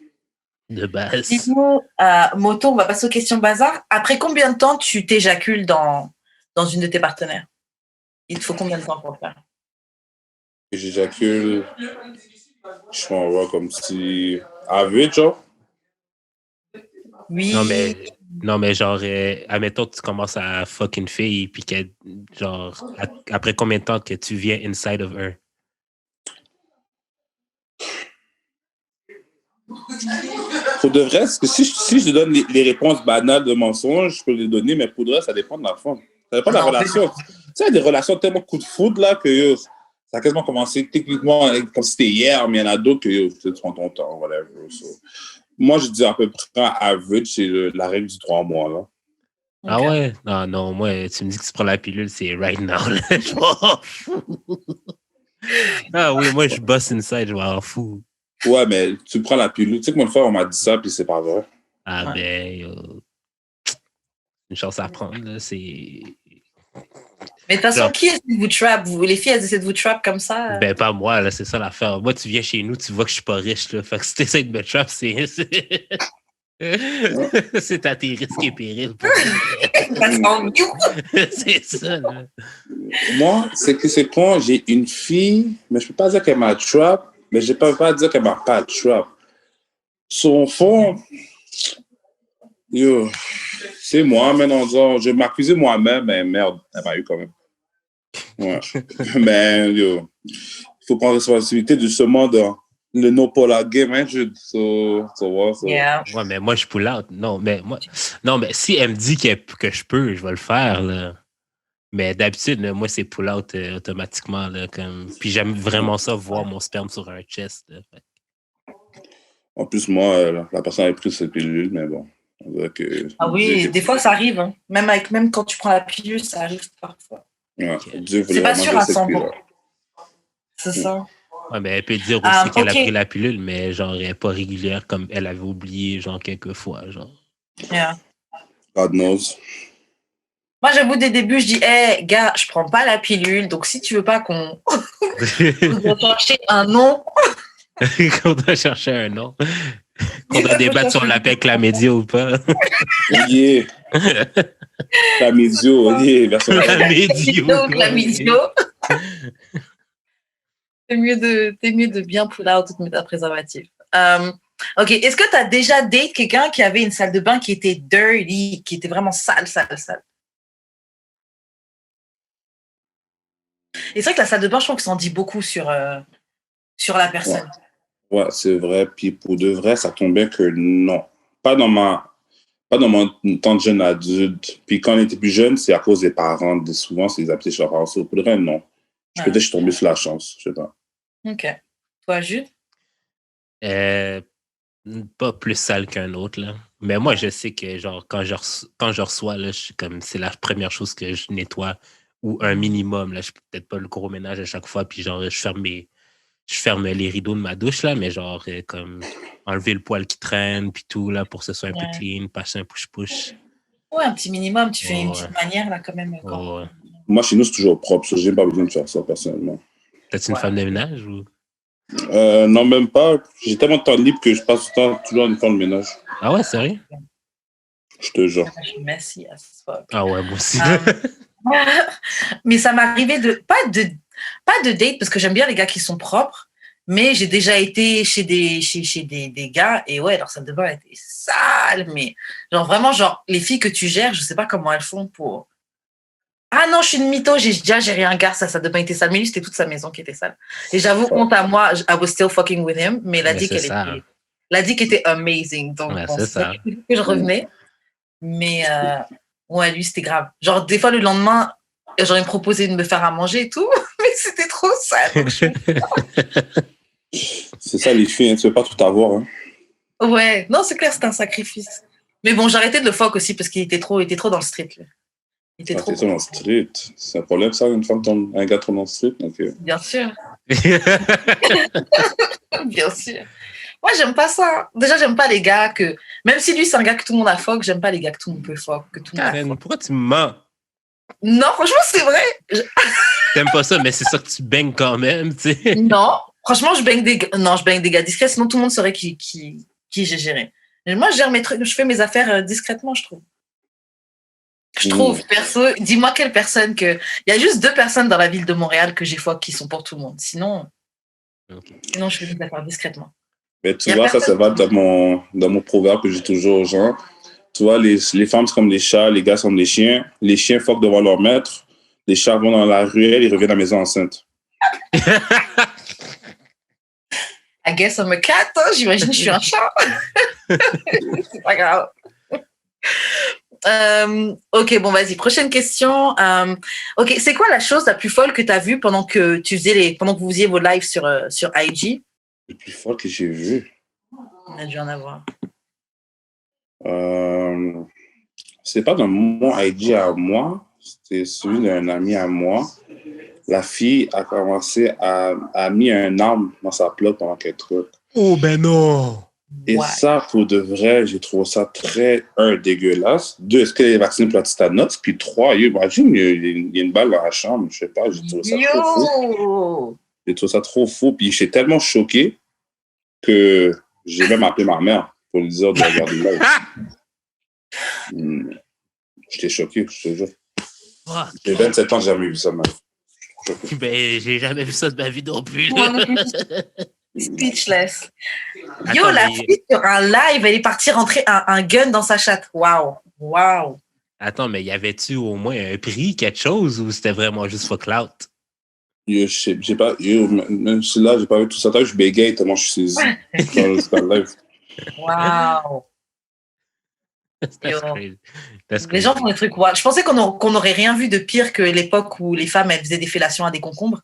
De base. Dis-nous, Moto, on va passer aux questions bazar. Après combien de temps tu t'éjacules dans une de tes partenaires? Il te faut combien de temps pour le faire? J'éjacule, je m'envoie comme si... À vite, genre? Oui. Non, mais genre, admettons que tu commences à fuck une fille, puis que, genre, après combien de temps que tu viens inside of her? Pour de vrai, parce que si je te donne les réponses banales de mensonges, je peux les donner, mais pour de vrai, ça dépend de la femme. Ça dépend de la relation. Tu sais, il y a des relations tellement coup de foudre, là, que ça a quasiment commencé techniquement comme si c'était hier, mais il y en a d'autres que tu prends ton temps, whatever. So. Moi, je dis à peu près average, c'est la règle du 3 mois, là. Okay. Ah ouais? Non, moi, tu me dis que tu prends la pilule, c'est right now. Ah oui, moi, je bosse inside, je m'en fous. Ouais, mais tu prends la pilule. Tu sais que mon frère, on m'a dit ça, puis c'est pas vrai. Ah ben, une chance à prendre, là, c'est... Mais de toute façon, qui essaie de vous trap? Les filles, elles essaient de vous trap comme ça? Ben, pas moi, là, c'est ça l'affaire. Moi, tu viens chez nous, tu vois que je suis pas riche, là. Fait que si t'essaies de me trap, c'est à tes risques et périls. C'est ça, là. Moi, c'est quand j'ai une fille, mais je peux pas dire qu'elle m'a trap, mais je peux pas dire qu'elle m'a pas trap. Son fond, yo, c'est moi, maintenant, je m'accusais moi-même, mais merde, elle m'a eu quand même. Ouais. Mais, yo, il faut prendre responsabilité justement de le no polar game, hein, Yeah. Ouais, mais moi, je pull out. Non, mais si elle me dit que je peux, je vais le faire, là. Mais d'habitude, là, moi, c'est pull out automatiquement, là, comme... Puis j'aime vraiment ça, voir mon sperme sur un chest, là. En plus, moi, la personne avait pris cette pilule, mais bon. On dirait que, Ah oui, des fois, ça arrive. Hein. Même quand tu prends la pilule, ça arrive parfois. Ouais, Dieu voulait C'est pas vraiment sûr à cette 100%. pilule. C'est ça. Ouais, mais elle peut dire aussi qu'elle a ok. pris la pilule, mais genre, elle n'est pas régulière comme elle avait oublié, genre, quelques fois, genre. Yeah. God knows. Moi, j'avoue, dès le début, je dis, hey, gars, je prends pas la pilule, donc si tu veux pas qu'on doit chercher un nom. Qu'on doit chercher un nom. Qu'on doit débattre sur l'appel chlamydia ou pas. Yeah. Chlamydio, yeah. Chlamydio. T'es mieux de bien pull out ou de mettre un préservatif. Ok, est-ce que tu as déjà date quelqu'un qui avait une salle de bain qui était dirty, qui était vraiment sale? Et c'est vrai que la salle de bain, je trouve que ça en dit beaucoup sur la personne. Ouais, c'est vrai. Puis pour de vrai, ça tombe bien que non. Pas dans mon temps de jeune adulte. Puis quand on était plus jeune, c'est à cause des parents. Souvent, c'est les habitués chez leurs parents. Pour de vrai, non. Peut-être que je suis tombé sur la chance. Je sais pas. Ok. Toi, Jude? Pas plus sale qu'un autre, là. Mais moi, je sais que, genre, quand je reçois, là, c'est la première chose que je nettoie, ou un minimum, là. Je fais peut-être pas le gros ménage à chaque fois, puis genre, je ferme les rideaux de ma douche, là, mais genre, comme enlever le poil qui traîne, puis tout, là, pour que ce soit un peu clean, passer un push-push. Ouais, un petit minimum. Tu fais une petite manière, là, quand même. Moi, chez nous, c'est toujours propre. J'ai pas besoin de faire ça, personnellement. T'as-tu une femme de ménage, ou? Non, même pas. J'ai tellement de temps libre que je passe du temps toujours à faire le ménage. Ah ouais, sérieux? Je te jure. Je suis messy as fuck. Ah ouais, moi aussi. Mais ça m'arrivait pas de date, parce que j'aime bien les gars qui sont propres, mais j'ai déjà été chez des gars, et ouais, leur salle de bain était sale, mais genre vraiment, genre, les filles que tu gères, je sais pas comment elles font pour... Ah non, je suis une mytho, j'ai géré un gars, sa salle de bain était sale, mais lui, c'était toute sa maison qui était sale. Et j'avoue, honte à moi, I was still fucking with him, mais il a dit qu'elle était amazing, donc bon, c'est ça que je revenais. Mais ouais, lui, c'était grave. Genre, des fois, le lendemain, j'aurais proposé de me faire à manger et tout, mais c'était trop sale. C'est ça, les filles, hein, tu ne peux pas tout avoir. Hein. Ouais, non, c'est clair, c'est un sacrifice. Mais bon, j'ai arrêté de le fuck aussi parce qu'il était trop dans le street. Lui. Il était trop dans le street. C'est un problème, ça, un gars trop dans le street. Donc, Bien sûr. Bien sûr. Moi, j'aime pas ça. Déjà, j'aime pas les gars que... Même si lui, c'est un gars que tout le monde a fuck, j'aime pas les gars que tout le monde peut fuck. Karen, pourquoi tu mens? Non, franchement, c'est vrai. T'aimes pas ça, mais c'est ça que tu baignes quand même, tu sais. Non, franchement, je baigne des gars discrets, sinon tout le monde saurait qui j'ai géré. Moi, je gère mes trucs, je fais mes affaires discrètement, je trouve. Perso, dis-moi quelle personne que... Il y a juste 2 personnes dans la ville de Montréal que j'ai fuck qui sont pour tout le monde. Sinon, sinon je fais mes affaires discrètement. Mais tu vois, ça va dans mon proverbe que j'ai toujours aux gens. Tu vois, les femmes, c'est comme les chats, les gars, c'est comme les chiens. Les chiens fuck devant leur maître. Les chats vont dans la ruelle, ils reviennent à la maison enceinte. I guess I'm a cat, hein? J'imagine que je suis un chat. C'est pas grave. Ok, bon, vas-y, prochaine question. Ok, c'est quoi la chose la plus folle que tu as vue pendant que vous faisiez vos lives sur IG? Le plus folle que j'ai vu? On a dû en avoir. C'est pas dans mon IG à moi, c'était celui d'un ami à moi. La fille a commencé à mis un arme dans sa plug pendant qu'elle truc. Oh ben non! Et ça, pour de vrai, j'ai trouvé ça très, dégueulasse. 2, est-ce qu'elle est vaccinée pour la tétanos? Puis 3, imagine, il y a une balle dans la chambre, je sais pas, j'ai trouvé ça trop fou. J'ai trouvé ça trop fou, puis j'étais tellement choqué que j'ai même appelé ma mère pour lui dire de regarder là. J'étais choqué, je te jure. J'ai 27 ans, j'ai jamais vu ça de ma vie. Ben, j'ai jamais vu ça de ma vie non plus. Speechless. Yo, la fille sur un live, elle est partie rentrer un gun dans sa chatte. Waouh. Attends, mais y avait-tu au moins un prix, quelque chose, ou c'était vraiment juste for clout? Yo, j'ai pas, yo, même si là, j'ai pas vu tout ça. Je bégaye tellement je suis saisi dans le live. Waouh! That's Yo. crazy. That's Les gens crazy. font des trucs wild. Je pensais qu'on n'aurait rien vu de pire que l'époque où les femmes elles faisaient des fellations à des concombres.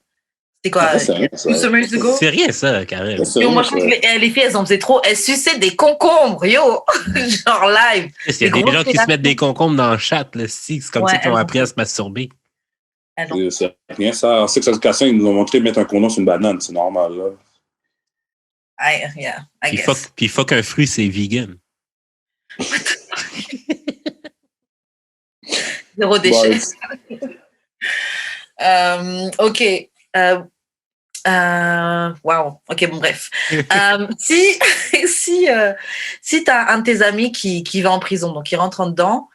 C'était quoi? C'est rien, ça. 2 summers ago? C'est rien, ça, Karen. C'est Yo, moi, rien, je trouve ça. que les filles, elles en faisaient trop. Elles suçaient des concombres, yo! Genre live. Il y a des gens qui se mettent des concombres dans le chat, là, si. C'est comme ça qu'ils ont appris à se masturber. C'est rien, ça. En sex education, ils nous ont montré mettre un condom sur une banane. C'est normal, là. Yeah, I guess. Puis fuck un fruit, c'est vegan. Zéro déchet. OK. Wow. OK, bon, bref. Si tu as un de tes amis qui va en prison, donc il rentre en dedans,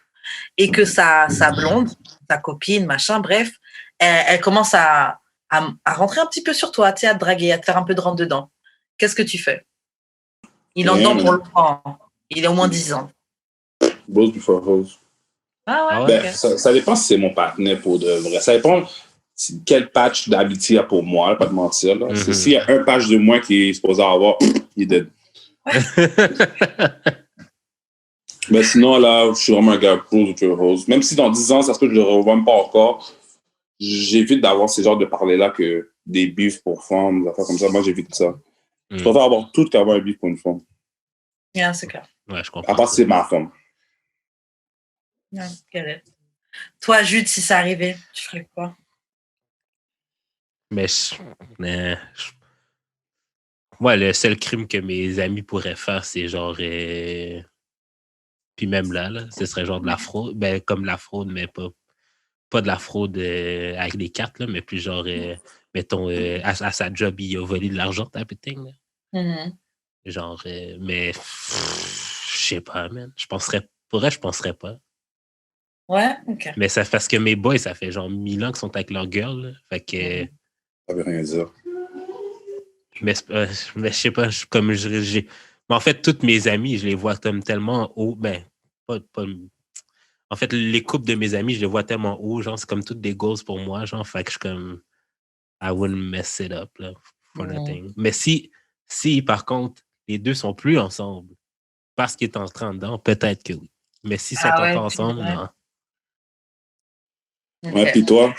et que sa blonde, sa copine, machin, bref, elle commence à rentrer un petit peu sur toi, tu sais, à te draguer, à te faire un peu de rentre dedans. Qu'est-ce que tu fais? Il est en dedans pour longtemps. Il est au moins 10 ans. Boss before hose. Ah ouais, Ben, okay. ça dépend si c'est mon partenaire pour de vrai. Ça dépend quel patch d'habitude il y a pour moi, là, pas de mentir. Là. S'il y a un patch de moi qui est supposé avoir, il est dead. Mais sinon, là, je suis vraiment un gars pro de hose. Même si dans 10 ans, ça se peut que je ne le revois même pas encore, j'évite d'avoir ces genres de parler-là que des bifs pour femmes, des affaires comme ça. Moi, j'évite ça. Je préfère avoir tout qu'avoir un bif pour une femme. Yeah, c'est clair. Ouais, je comprends. À part si c'est ma femme. Yeah, toi, Jude, si ça arrivait, tu ferais quoi? Mais ouais, le seul crime que mes amis pourraient faire, c'est genre. Puis même là, ce serait genre de la fraude. Ben, comme la fraude, mais pas de la fraude avec des cartes, là, mais plus genre, mettons, à sa job, il a volé de l'argent, type of thing. Là. Genre, mais je sais pas, man. Pour vrai, je penserais pas. Ouais, OK. Mais ça parce que mes boys, ça fait genre 1000 ans qu'ils sont avec leur girl. Là. Fait que. Ça veut rien dire. Mais je sais pas, comme j'ai. Mais en fait, toutes mes amies, je les vois comme tellement haut. Ben, pas. En fait, les couples de mes amis, je les vois tellement haut. Genre, c'est comme toutes des goals pour moi. Genre, fait que je suis comme. I wouldn't mess it up, là, for nothing. Mais si, par contre, les deux sont plus ensemble, parce qu'ils est entré dedans, peut-être que oui. Mais s'ils sont encore ensemble, non. Okay. Ouais, puis toi,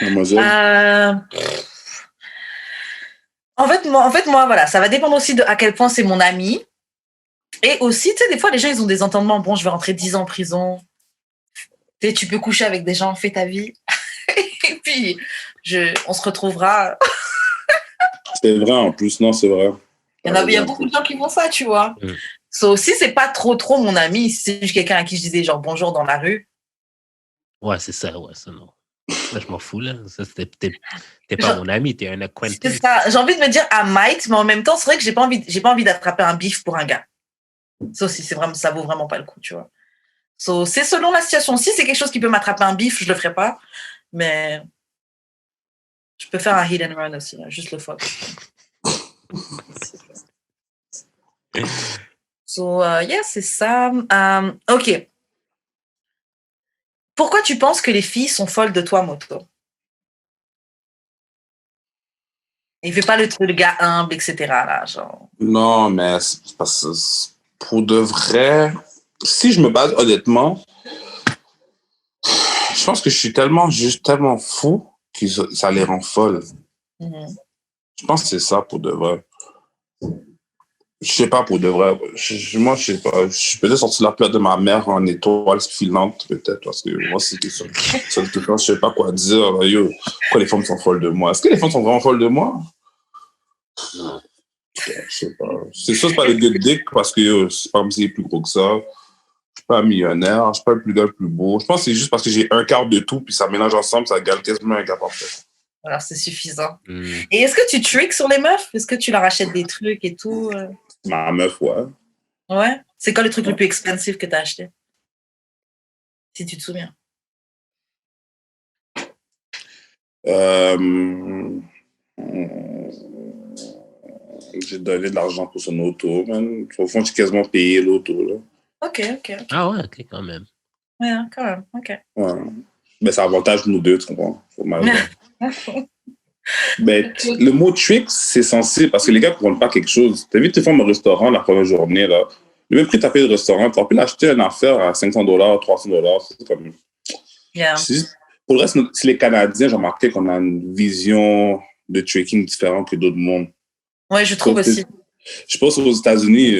mademoiselle? En fait, moi, voilà, ça va dépendre aussi de à quel point c'est mon ami. Et aussi, tu sais, des fois, les gens, ils ont des entendements. Bon, je vais rentrer 10 ans en prison. Tu peux coucher avec des gens, fais ta vie. Et puis, on se retrouvera. C'est vrai, en plus. Non, c'est vrai. Il y a beaucoup de gens qui font ça, tu vois. So, si c'est pas trop mon ami, si c'est juste quelqu'un à qui je disais genre bonjour dans la rue. Ouais, c'est ça, non. Ça, je m'en fous, là. Ça, t'es pas mon ami, t'es un acquaintance. C'est ça. J'ai envie de me dire I might, mais en même temps, c'est vrai que j'ai pas envie d'attraper un bif pour un gars. Ça aussi, ça vaut vraiment pas le coup, tu vois. So, c'est selon la situation. Si c'est quelque chose qui peut m'attraper un bif, je le ferai pas. Mais je peux faire un hit and run aussi, là, juste le fuck. So, yeah, c'est ça. OK. Pourquoi tu penses que les filles sont folles de toi, Moto? Il fait pas le gars humble, etc. Là, genre. Non, mais c'est parce que pour de vrai, si je me base honnêtement, je pense que je suis tellement fou que ça les rend folles. Je pense que c'est ça pour de vrai. Je sais pas pour de vrai. Moi, je sais pas. Je suis peut-être sorti de la plate de ma mère en étoile filante, peut-être, parce que moi, c'était ça. Je sais pas quoi dire. Yo, pourquoi les femmes sont folles de moi? Est-ce que les femmes sont vraiment folles de moi? Je sais pas. C'est sûr, c'est pas le good dick, parce que c'est pas comme si c'est plus gros que ça. Je suis pas millionnaire, je suis pas le plus gars le plus beau. Je pense que c'est juste parce que j'ai un quart de tout, puis ça mélange ensemble, ça égale quasiment un gars parfait. Alors, c'est suffisant. Et est-ce que tu tricks sur les meufs? Est-ce que tu leur achètes des trucs et tout? Ma meuf, ouais. Ouais? C'est quoi le truc le plus expensive que tu as acheté? Si tu te souviens. J'ai donné de l'argent pour son auto, man. Au fond, j'ai quasiment payé l'auto, là. OK. Ah ouais, OK, quand même. Ouais, quand même, OK. Ouais. Mais c'est avantage de nous deux, tu comprends? Ben, le mot trick, c'est censé, parce que les gars ne comprennent pas quelque chose. Tu as vu tes femmes au restaurant la première journée, là. Le même prix que tu as payé le restaurant, tu as pu l'acheter une affaire à $500, $300. C'est comme. Yeah. Pour le reste, c'est les Canadiens, j'ai remarqué qu'on a une vision de tricking différente que d'autres mondes. Ouais, je trouve aussi. Je pense aux États-Unis,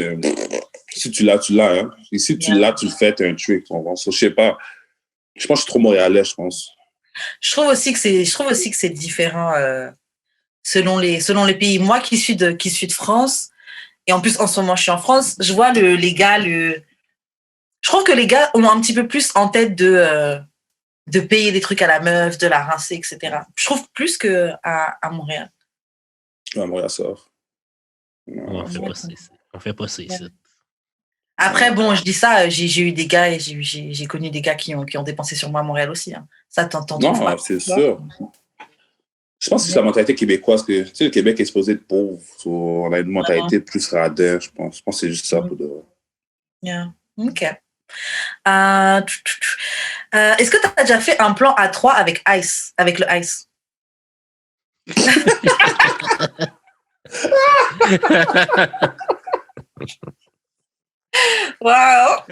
si tu l'as, tu l'as. Hein. Et si tu l'as, tu le fais, tu as un trick. Je sais pas. Je pense que je suis trop montréalais, je pense. Je trouve aussi que c'est différent selon les pays. Moi qui suis de France, et en plus en ce moment je suis en France, je vois les gars, je trouve que les gars ont un petit peu plus en tête de payer des trucs à la meuf, de la rincer, etc. Je trouve plus qu'à à Montréal. À Montréal, ça. On fait pas ça ici. Après, bon, je dis ça, j'ai eu des gars et j'ai connu des gars qui ont dépensé sur moi à Montréal aussi. Hein. Ça, t'en trouves pas. Non, c'est sûr. Je pense que c'est la mentalité québécoise, que tu sais, le Québec est supposé être pauvre. On a une mentalité plus radin, je pense. Je pense que c'est juste ça pour de vrai. Yeah. OK. Est-ce que tu as déjà fait un plan à 3 avec Ice, avec le Ice? Wow!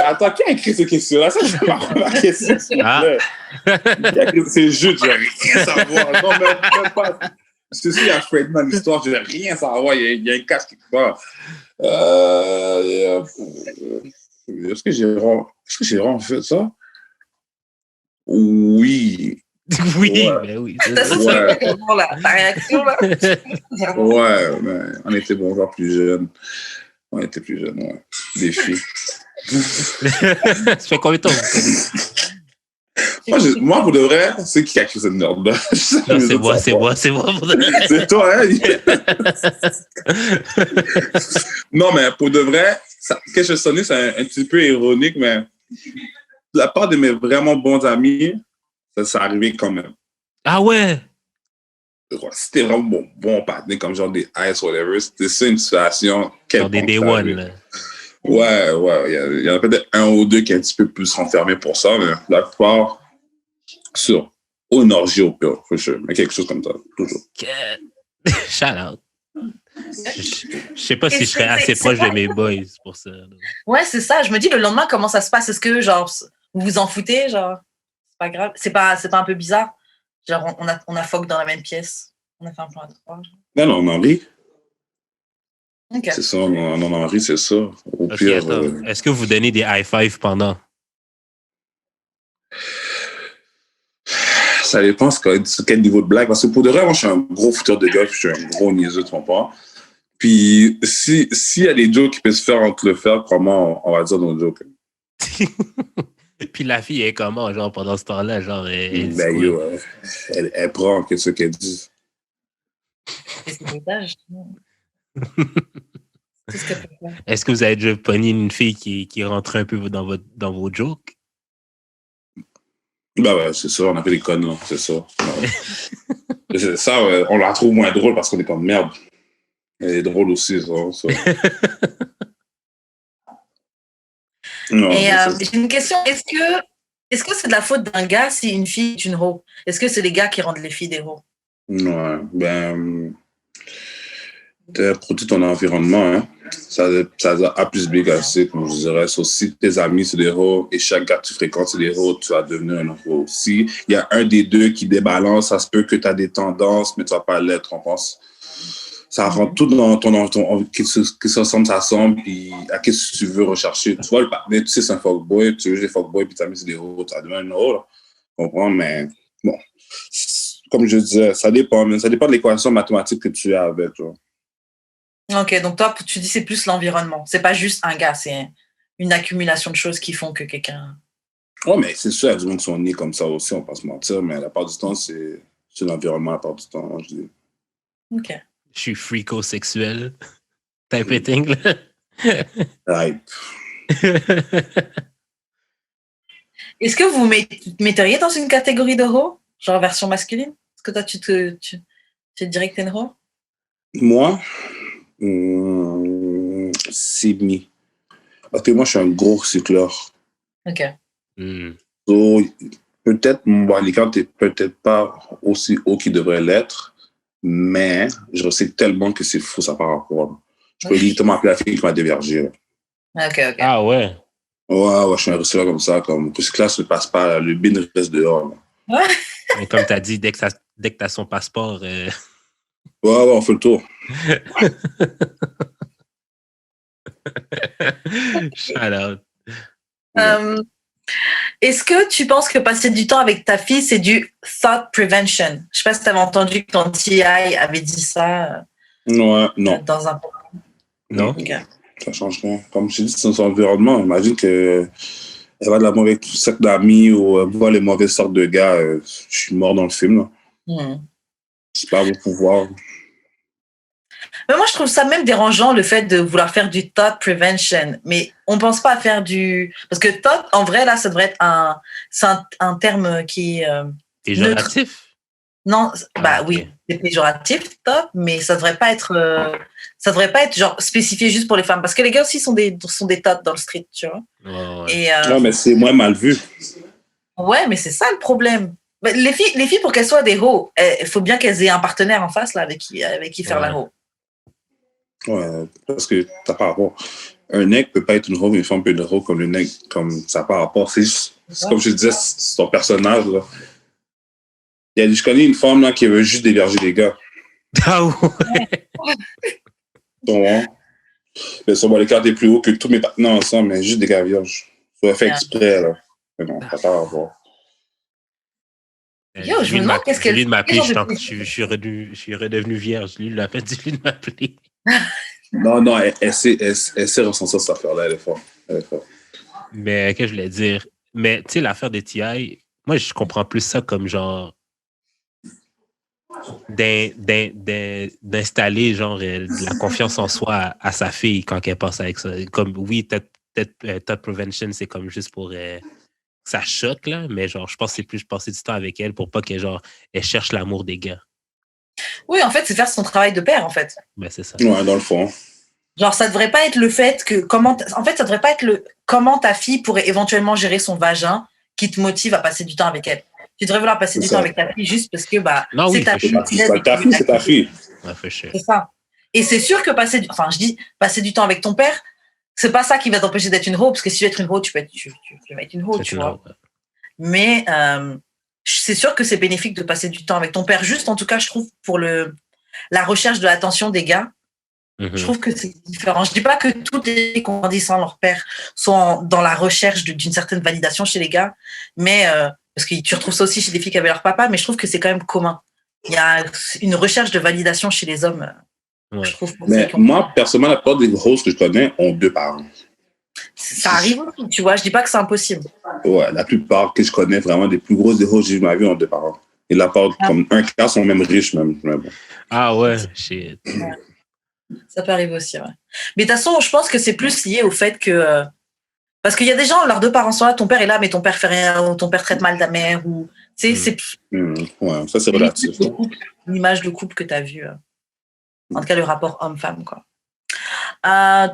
Attends, qui a écrit cette question-là? Ça, c'est ma question. C'est juste, je vais rien savoir. Non, même pas. Je suis sûr, il y a Fredman, l'histoire, je vais rien savoir. Il y a un cache quelque part. Est-ce que j'ai vraiment fait ça? Oui. Oui, ouais. Ben oui. T'as ça ta réaction, là? Ouais, mais on était genre plus jeunes. On était plus jeunes, ouais. Des filles. Ça fait combien de temps? Moi, pour de vrai, c'est qui a écrit cette merde-là? C'est moi. C'est toi, hein? Non, mais pour de vrai, que je sonnais, c'est un petit peu ironique, mais la part de mes vraiment bons amis, ça arrivait quand même. Ah ouais? C'était vraiment bon partenaire, comme genre des Ice, whatever. C'était ça une situation. Genre des Day One, là. Ouais. Il y en a peut-être un ou deux qui est un petit peu plus renfermés pour ça, mais la plupart, sur énergie au pire, mais quelque chose comme ça, toujours. Shout out. Je sais pas si je serais assez proche de mes boys pour ça. Là. Ouais, c'est ça. Je me dis, le lendemain, comment ça se passe? Est-ce que, genre, vous vous en foutez? Genre, c'est pas grave. C'est pas un peu bizarre? Genre, on a fuck dans la même pièce. On a fait un plan à 3. Non, on en rit. Okay. C'est ça, on en rit, c'est ça. Au pire. Est-ce que vous donnez des high five pendant? Ça dépend sur quel niveau de blague. Parce que pour de vrai, moi, je suis un gros fouteur de gueule, je suis un gros niaiseux, tu comprends? Puis, s'il y a des jokes qui peuvent se faire entre le faire, comment on va dire nos jokes? Puis la fille est comment, genre, pendant ce temps-là? Genre, elle prend ce qu'elle dit. Est-ce que vous avez déjà pogné une fille qui rentre un peu dans vos jokes? Ben ouais, c'est ça, on a fait des connes, là, c'est ça. C'est ça, on la trouve moins drôle parce qu'on est comme merde. Elle est drôle aussi, ça. Non, et j'ai une question, est-ce que c'est de la faute d'un gars si une fille est une ho? Est-ce que c'est les gars qui rendent les filles des ho? Ouais, ben... Produit ton environnement, hein. Ça a A plus B que C, comme je dirais. Si tes amis, c'est des héros, et chaque gars que tu fréquentes, c'est des héros, tu vas devenir un héros. Si il y a un des deux qui débalance, ça se peut que tu as des tendances, mais tu vas pas l'être, on pense. Ça rentre tout dans ton qui ça semble, puis à qu'est-ce que tu veux rechercher. Tu vois, le partenaire, tu sais, c'est un fuckboy, tu veux des fuckboys, puis tes amis, c'est des héros, tu vas devenir un héros, là. Tu comprends? Mais bon, comme je disais, ça dépend de l'équation mathématique que tu as avec, toi. Ok, donc toi, tu dis c'est plus l'environnement. C'est pas juste un gars, c'est une accumulation de choses qui font que quelqu'un... Ouais, mais c'est sûr, il y a du monde qui sont nés comme ça aussi, on va pas se mentir, mais la part du temps, c'est l'environnement la part du temps, je dis. Ok. Je suis freako-sexuel. Type of thing, là. Type. Est-ce que vous metteriez dans une catégorie de ho? Genre version masculine? Est-ce que toi, tu te dirais que t'es une ho? Moi, c'est mis. Parce que moi, je suis un gros recycleur. Ok. So, peut-être mon body count est peut-être pas aussi haut qu'il devrait l'être, mais je sais tellement que c'est fou ça par rapport. Je peux directement appeler la fille qui m'a dévergé. Ok. Ah ouais. Ouais, je suis un receveur comme ça, comme que ce classe ne passe pas, le bin reste dehors. Là. Mais comme tu as dit, dès que tu as son passeport. Ouais, on fait le tour. Shout out. Est-ce que tu penses que passer du temps avec ta fille, c'est du thought prevention? Je sais pas si tu avais entendu quand T.I. avait dit ça. Ouais, non. Dans un... Non? Okay. Ça change rien. Comme je dis, c'est son environnement. Imagine qu'elle va de la mauvaise cercle d'amis ou voir les mauvaises sortes de gars. Je suis mort dans le film. Là. C'est pas vos pouvoirs. Mais moi, je trouve ça même dérangeant, le fait de vouloir faire du thought prevention. Mais on pense pas à faire du... Parce que thought, en vrai, là, ça devrait être un terme qui est... péjoratif? Non, bah okay. Oui, c'est péjoratif, thought, mais ça devrait pas être genre spécifié juste pour les femmes. Parce que les gars aussi sont des thoughts dans le street, tu vois. Ouais. Et, non, mais c'est moins mal vu. Ouais, mais c'est ça le problème. Les filles, pour qu'elles soient des hoes, il faut bien qu'elles aient un partenaire en face là, avec qui faire la hoe. Ouais, parce que ça par rapport. Un nègre peut pas être une hoe, une femme peut être une hoe comme le nègre, comme ça par rapport. C'est comme je disais, c'est ton personnage. Là. Je connais une femme là, qui veut juste déverger des gars. Ah ouais. Donc, mais sur les cartes est plus haut que tous mes partenaires ensemble, mais juste des gars vierges. Ça fait exprès, là. Mais non, ça par rapport. Yo, je me demande qu'est-ce qu'elle... Lui de m'appeler, je suis redevenu vierge. Lui, il a fait lui de m'appeler. Non, elle sait ressentir cette affaire-là, elle est forte. Mais, qu'est-ce que je voulais dire? Mais, tu sais, l'affaire des TI, moi, je comprends plus ça comme genre d'installer genre de la confiance en soi à sa fille quand elle passe avec ça. Comme, oui, thought prevention, c'est comme juste pour... ça choque, là, mais genre, je pense que c'est plus passer du temps avec elle pour pas qu'elle genre, elle cherche l'amour des gars. Oui, en fait, c'est faire son travail de père, en fait. Ben, c'est ça. Ouais, dans le fond. Genre, ça devrait pas être le fait que... En fait, ça devrait pas être comment ta fille pourrait éventuellement gérer son vagin qui te motive à passer du temps avec elle. Tu devrais vouloir passer du temps avec ta fille juste parce que non, c'est ta fille. C'est ta fille. Ouais, c'est ça. Et c'est sûr que passer du temps avec ton père, c'est pas ça qui va t'empêcher d'être une hoe, parce que si tu veux être une hoe, tu vas être une hoe, tu vois. Mais c'est sûr que c'est bénéfique de passer du temps avec ton père. Juste, en tout cas, je trouve, pour la recherche de l'attention des gars, je trouve que c'est différent. Je dis pas que tous les grandissant leur père sont dans la recherche d'une certaine validation chez les gars, mais parce que tu retrouves ça aussi chez des filles qui avaient leur papa, mais je trouve que c'est quand même commun. Il y a une recherche de validation chez les hommes. Ouais. Je trouve mais moi, personnellement, la plupart des hosts que je connais ont 2 parents. Ça arrive, tu vois, je dis pas que c'est impossible. Ouais, la plupart que je connais, vraiment, des plus grosses des hosts que j'ai vu ma vie ont 2 parents. Et la part, comme un quart sont même riches, même. Bon. Ah ouais, shit. Ouais. Ça peut arriver aussi, ouais. Mais de toute façon, je pense que c'est plus lié au fait que... parce qu'il y a des gens, leurs 2 parents sont là, ton père est là, mais ton père fait rien, ou ton père traite mal ta mère, ou... Tu sais, c'est... Ouais, ça, c'est relatif. L'image de couple que tu as vue. En tout cas, le rapport homme-femme, quoi.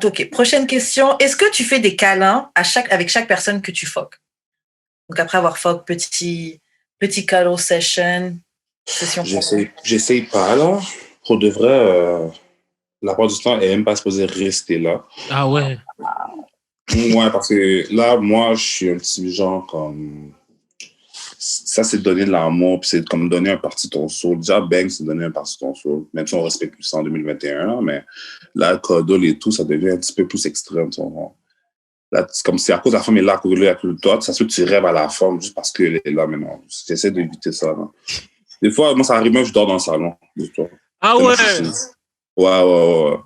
OK, prochaine question. Est-ce que tu fais des câlins avec chaque personne que tu fuck? Donc, après avoir fuck, petit cuddle session J'essaye pas, là. Pour de vrai, la part du temps, elle n'aime pas supposée rester là. Ah ouais? Ouais, parce que là, moi, je suis un petit genre comme... Ça, c'est donner de l'amour, puis c'est comme donner un parti de ton soul. Déjà, bang, c'est donner un parti de ton soul. Même si on respecte plus ça en 2021, mais là, cuddle et tout, ça devient un petit peu plus extrême. Là, c'est comme si à cause de la femme est là, à cause de toi, ça se fait que tu rêves à la femme juste parce qu'elle est là maintenant. J'essaie d'éviter ça. Là. Des fois, moi, ça arrive même, je dors dans le salon. Ah ouais? Ouais.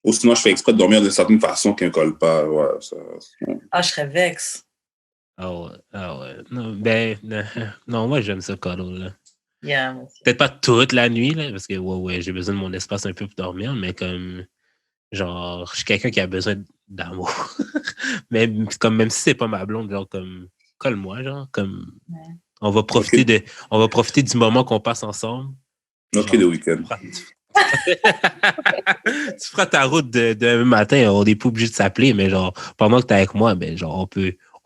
Ou sinon, je fais exprès de dormir d'une certaine façon qu'elle ne colle pas. Ouais, ouais. Ah, je serais vexe. Ah ouais. Non, moi, j'aime ça, cuddle, là. Yeah. Peut-être pas toute la nuit, là, parce que, ouais, j'ai besoin de mon espace un peu pour dormir, mais comme, genre, je suis quelqu'un qui a besoin d'amour. Mais comme, même si c'est pas ma blonde, genre, comme, colle-moi, genre, comme, on va profiter du moment qu'on passe ensemble. OK, le week-end. Tu feras ta route de matin, on n'est pas obligé de s'appeler, mais genre, pendant que t'es avec moi, ben, genre,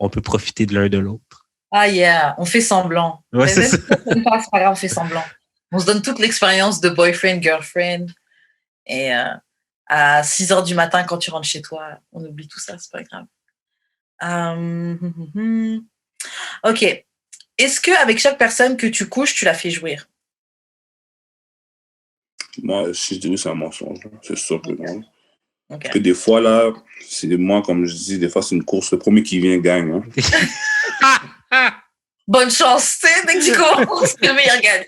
on peut profiter de l'un de l'autre. Ah yeah, on fait semblant. Ouais, Mais c'est même ça. si on n'aime pas, c'est pas grave, on fait semblant. On se donne toute l'expérience de boyfriend, girlfriend. Et à 6 heures du matin, quand tu rentres chez toi, on oublie tout ça, c'est pas grave. Ok. Est-ce qu'avec chaque personne que tu couches, tu la fais jouir? Moi, si je dis oui, c'est un mensonge. Là. C'est sûr que non. Ok. Parce que des fois, là, c'est moi, comme je dis, des fois, c'est une course. Le premier qui vient gagne. Hein. Bonne chance, tu sais, dès que tu commences, le meilleur gagne.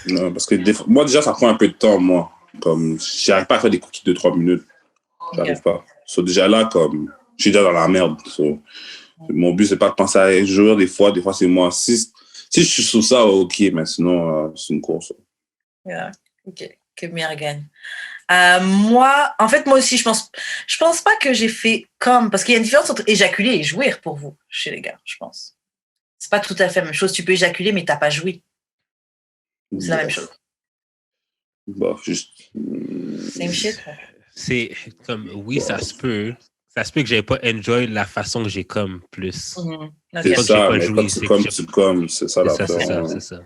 Non, parce que des fois, moi, déjà, ça prend un peu de temps, moi. Comme, j'arrive pas à faire des cookies de 3 minutes. J'arrive pas. So, déjà là, comme, je suis déjà dans la merde. So, mon but, c'est pas de penser à jouer des fois c'est moi. Si je suis sur ça, ok, mais sinon, c'est une course. Yeah. Ok, que le meilleur gagne. Moi aussi, je pense pas que j'ai fait comme, parce qu'il y a une différence entre éjaculer et jouir pour vous, chez les gars, je pense. C'est pas tout à fait la même chose. Tu peux éjaculer, mais t'as pas joui. C'est la même chose. Bah, juste. Same shit. C'est comme, oui, ça se peut. Ça se peut que j'avais pas enjoy la façon que j'ai comme plus. Okay. C'est pas que ça, j'ai pas mais joui, quand c'est tu que comme, j'ai- tu comme, c'est ça C'est ça, l'affaire. c'est ça.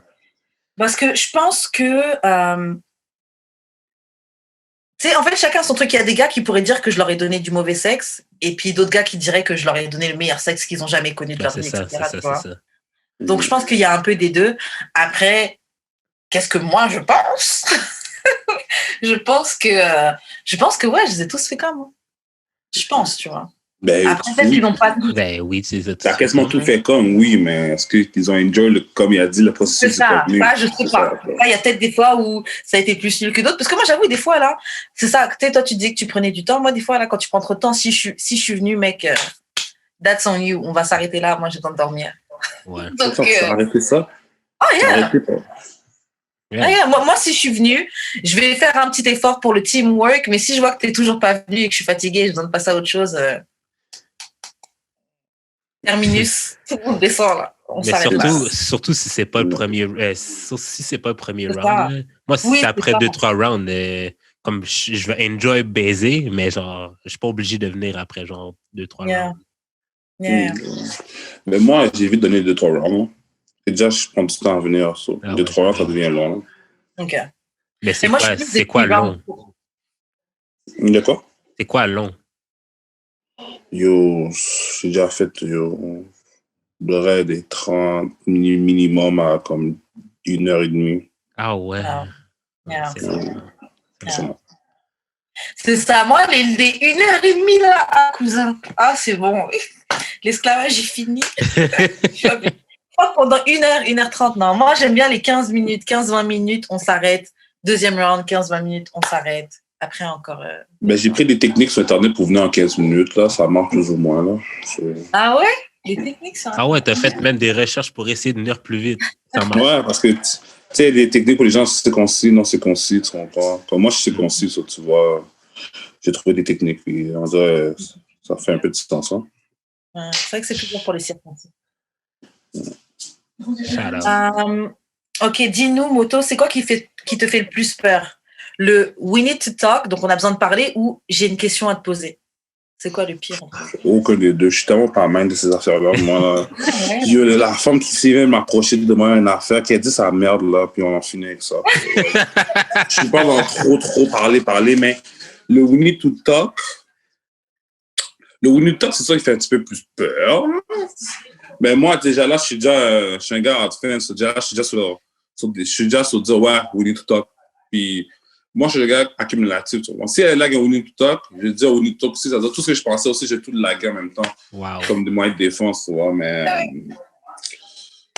Parce que je pense que tu sais, en fait, chacun son truc. Il y a des gars qui pourraient dire que je leur ai donné du mauvais sexe, et puis d'autres gars qui diraient que je leur ai donné le meilleur sexe qu'ils ont jamais connu de Ben, leur c'est vie, ça, etc. c'est tu ça, vois. c'est ça. Donc, je pense qu'il y a un peu des deux. Après, qu'est-ce que moi je pense? je pense que ouais, je les ai tous fait comme. Je pense, tu vois. Ben, Après, peut-être qu'ils n'ont pas. Ben oui, tu les as tous t'as fait quasiment comme, tout hein. fait comme, oui, mais est-ce qu'ils ont enjoy, comme il a dit, le C'est processus du ça. contenu? Ça, je sais pas. Il y a peut-être des fois où ça a été plus nul que d'autres. Parce que moi, j'avoue, des fois, là, c'est ça. Tu sais, toi, tu disais que tu prenais du temps. Moi, des fois, là, quand tu prends trop de temps, si je suis venu, mec, that's on you. On va s'arrêter là. Moi, j'ai besoin de dormir. Ouais. Donc, Arrêtez ça. oh yeah. Arrêtez pas. Ah, yeah. Moi, si je suis venue, je vais faire un petit effort pour le teamwork. Mais si je vois que tu n'es toujours pas venu et que je suis fatiguée, j'ai besoin de passer à autre chose. Terminus, tout le monde descend là. On Mais s'arrête là. surtout si c'est pas le premier, si c'est pas le premier C'est round. ça. Là. Moi, si Oui, c'est c'est après ça. 2-3 rounds, comme je vais enjoy baiser, mais genre, je suis pas obligé de venir après genre 2-3 Yeah. rounds. Yeah. Mais moi, j'ai vite donné 2-3 rounds. Et déjà, je prends du temps à venir. So. Ah 2-3 ouais, rounds, ça devient long. Ok. Mais c'est moi, je quoi, suis plus c'est des quoi petits long? rounds. De quoi? C'est quoi long? Yo, j'ai déjà fait, des 30 minimum à comme 1h30. Ah ouais. Yeah. Yeah. C'est long. Yeah. C'est ça. Moi, les 1h30 là, ah, cousin. Ah, c'est bon. L'esclavage est fini. Pas pendant 1h, 1h30. Non, moi, j'aime bien les 15 minutes, 15-20 minutes, on s'arrête. Deuxième round, 15-20 minutes, on s'arrête. Après, encore. Ben, j'ai pris des techniques sur Internet pour venir en 15 minutes. Là. Ça marche plus ou moins. Là. Ah ouais? Les techniques, ça. Ah ouais, t'as fait même des recherches pour essayer de venir plus vite. Ça marche. Ouais, parce que, tu sais, des techniques pour les gens, c'est concis, non, c'est concis, tu comprends. Comme moi, je suis concis, so, tu vois. J'ai trouvé des techniques, puis on dirait, ça fait un peu de sens. Hein. Ouais, c'est vrai que c'est toujours pour les circonstances. Shout out. Ok, dis-nous, Moto, c'est quoi qui te fait le plus peur? Le we need to talk, donc on a besoin de parler, ou j'ai une question à te poser? C'est quoi le pire? Aucun des deux. Je suis tellement pas mal de ces affaires-là. Moi, Ouais. yo, la femme qui s'est même m'approcher de moi une affaire, qui a dit sa merde, là, puis on en finit avec ça. Je suis pas dans trop parler, mais le we need to talk, c'est ça qui fait un petit peu plus peur. Mais moi, déjà là, je suis un gars à fin, je suis déjà sur dire, ouais, we need to talk. Puis, moi, je suis un gars accumulatif. Tu vois. Si elle lag un we need to talk, je vais dire we need to talk aussi. C'est-à-dire, tout ce que je pensais aussi, j'ai tout lagué en même temps. Wow. Comme des moyens de défense, tu vois. Mais,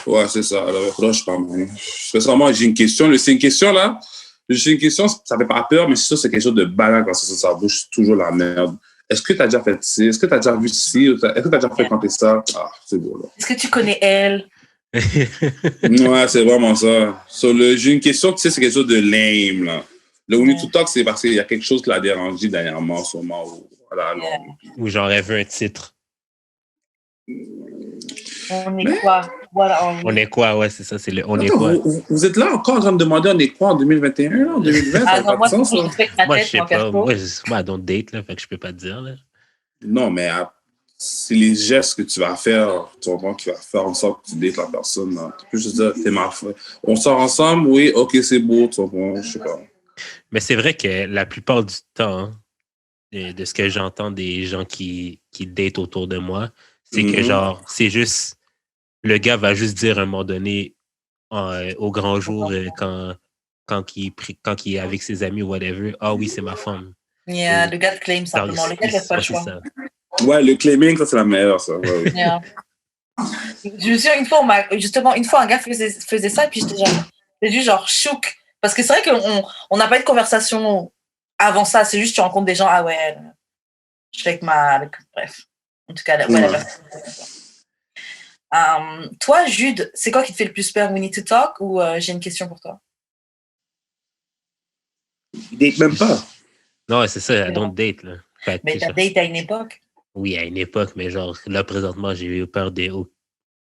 ouais, c'est ça. Alors, là, je sais pas, man. Sincèrement, j'ai une question. C'est une question, là. J'ai une question, ça fait pas peur, mais c'est quelque chose de banal quand ça bouge toujours la merde. Est-ce que tu as déjà fait ci? Est-ce que tu as déjà vu ci? Est-ce que tu as déjà fréquenté ça? Ah, c'est beau, là. Est-ce que tu connais elle? Ouais, c'est vraiment ça. J'ai une question, tu sais, c'est quelque chose de lame, là. Le we need to talk, c'est parce qu'il y a quelque chose qui l'a dérangé dernièrement, sûrement. Voilà, Ou j'aurais vu un titre. On est quoi? Voilà, On est quoi? Ouais, c'est ça. On est Attends, quoi? vous êtes là encore en train de demander on est quoi en 2021, là, en 2020? Ah Ça non, n'a moi, pas de sens, je fais ma Moi, je tête, sais moi, pas. perso. Moi, I don't date, là, fait que je peux pas te dire, là. Non, mais c'est les gestes que tu vas faire, tu comprends, qui va faire en sorte que tu dates la personne. Là. Tu peux juste dire, t'es ma frère. On sort ensemble, oui, ok, c'est beau, tu comprends, je sais pas. Mais c'est vrai que la plupart du temps, hein, de ce que j'entends des gens qui datent autour de moi, c'est que genre, c'est juste, le gars va juste dire à un moment donné, au grand jour, quand il est avec ses amis ou whatever, ah oui, c'est ma femme. Yeah, le gars te claim simplement. Le gars ne laisse pas le choix. Ça. Ouais, le claiming, ça, c'est la meilleure, ça. Ouais, yeah. Je me souviens, une fois, un gars faisait ça, et puis j'étais juste genre chouk. Parce que c'est vrai qu'on n'a pas eu de conversation avant ça, c'est juste tu rencontres des gens, ah ouais, je suis bref. En tout cas, ouais, la personne. Toi, Jude, c'est quoi qui te fait le plus peur? We need to talk ou j'ai une question pour toi? Il date même pas. Non, c'est ça, don't date. Là. Mais t'as date à une époque? Oui, à une époque, mais genre, là, présentement, j'ai eu peur des...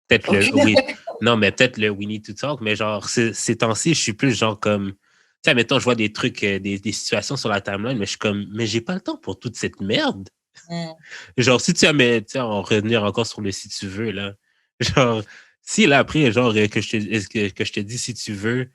Peut-être oui. Non, mais peut-être le We Need to Talk, mais genre, ces temps-ci, je suis plus genre comme... Tu sais, mettons, je vois des trucs, des situations sur la timeline, mais je suis comme, mais j'ai pas le temps pour toute cette merde. Genre, si tu as, en revenir encore sur le si tu veux, là, genre, si là, après, genre, que je te dis si tu veux,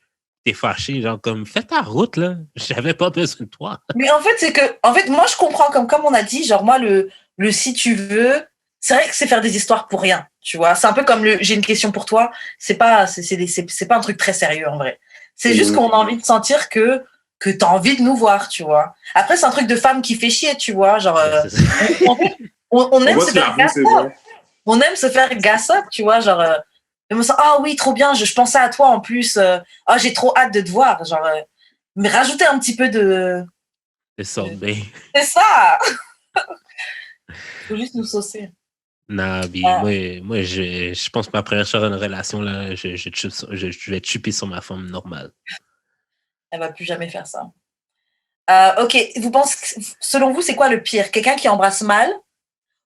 t'es fâché, genre, comme, fais ta route, là. J'avais pas besoin de toi. Mais en fait, c'est que, moi, je comprends, comme on a dit, genre, moi, le si tu veux, c'est vrai que c'est faire des histoires pour rien, tu vois. C'est un peu comme j'ai une question pour toi. C'est pas un truc très sérieux, en vrai. C'est juste qu'on a envie de sentir que t'as envie de nous voir, tu vois. Après, c'est un truc de femme qui fait chier, tu vois. Genre, on aime se faire gasser. On aime se faire gasser, tu vois. Genre, ah oui, trop bien, je pensais à toi en plus. J'ai trop hâte de te voir. Genre, mais rajouter un petit peu de. C'est ça! Faut juste nous saucer. Non, moi, je pense que ma première chose dans une relation, là, je vais chuper sur ma femme normale. Elle va plus jamais faire ça. Ok, selon vous, c'est quoi le pire? Quelqu'un qui embrasse mal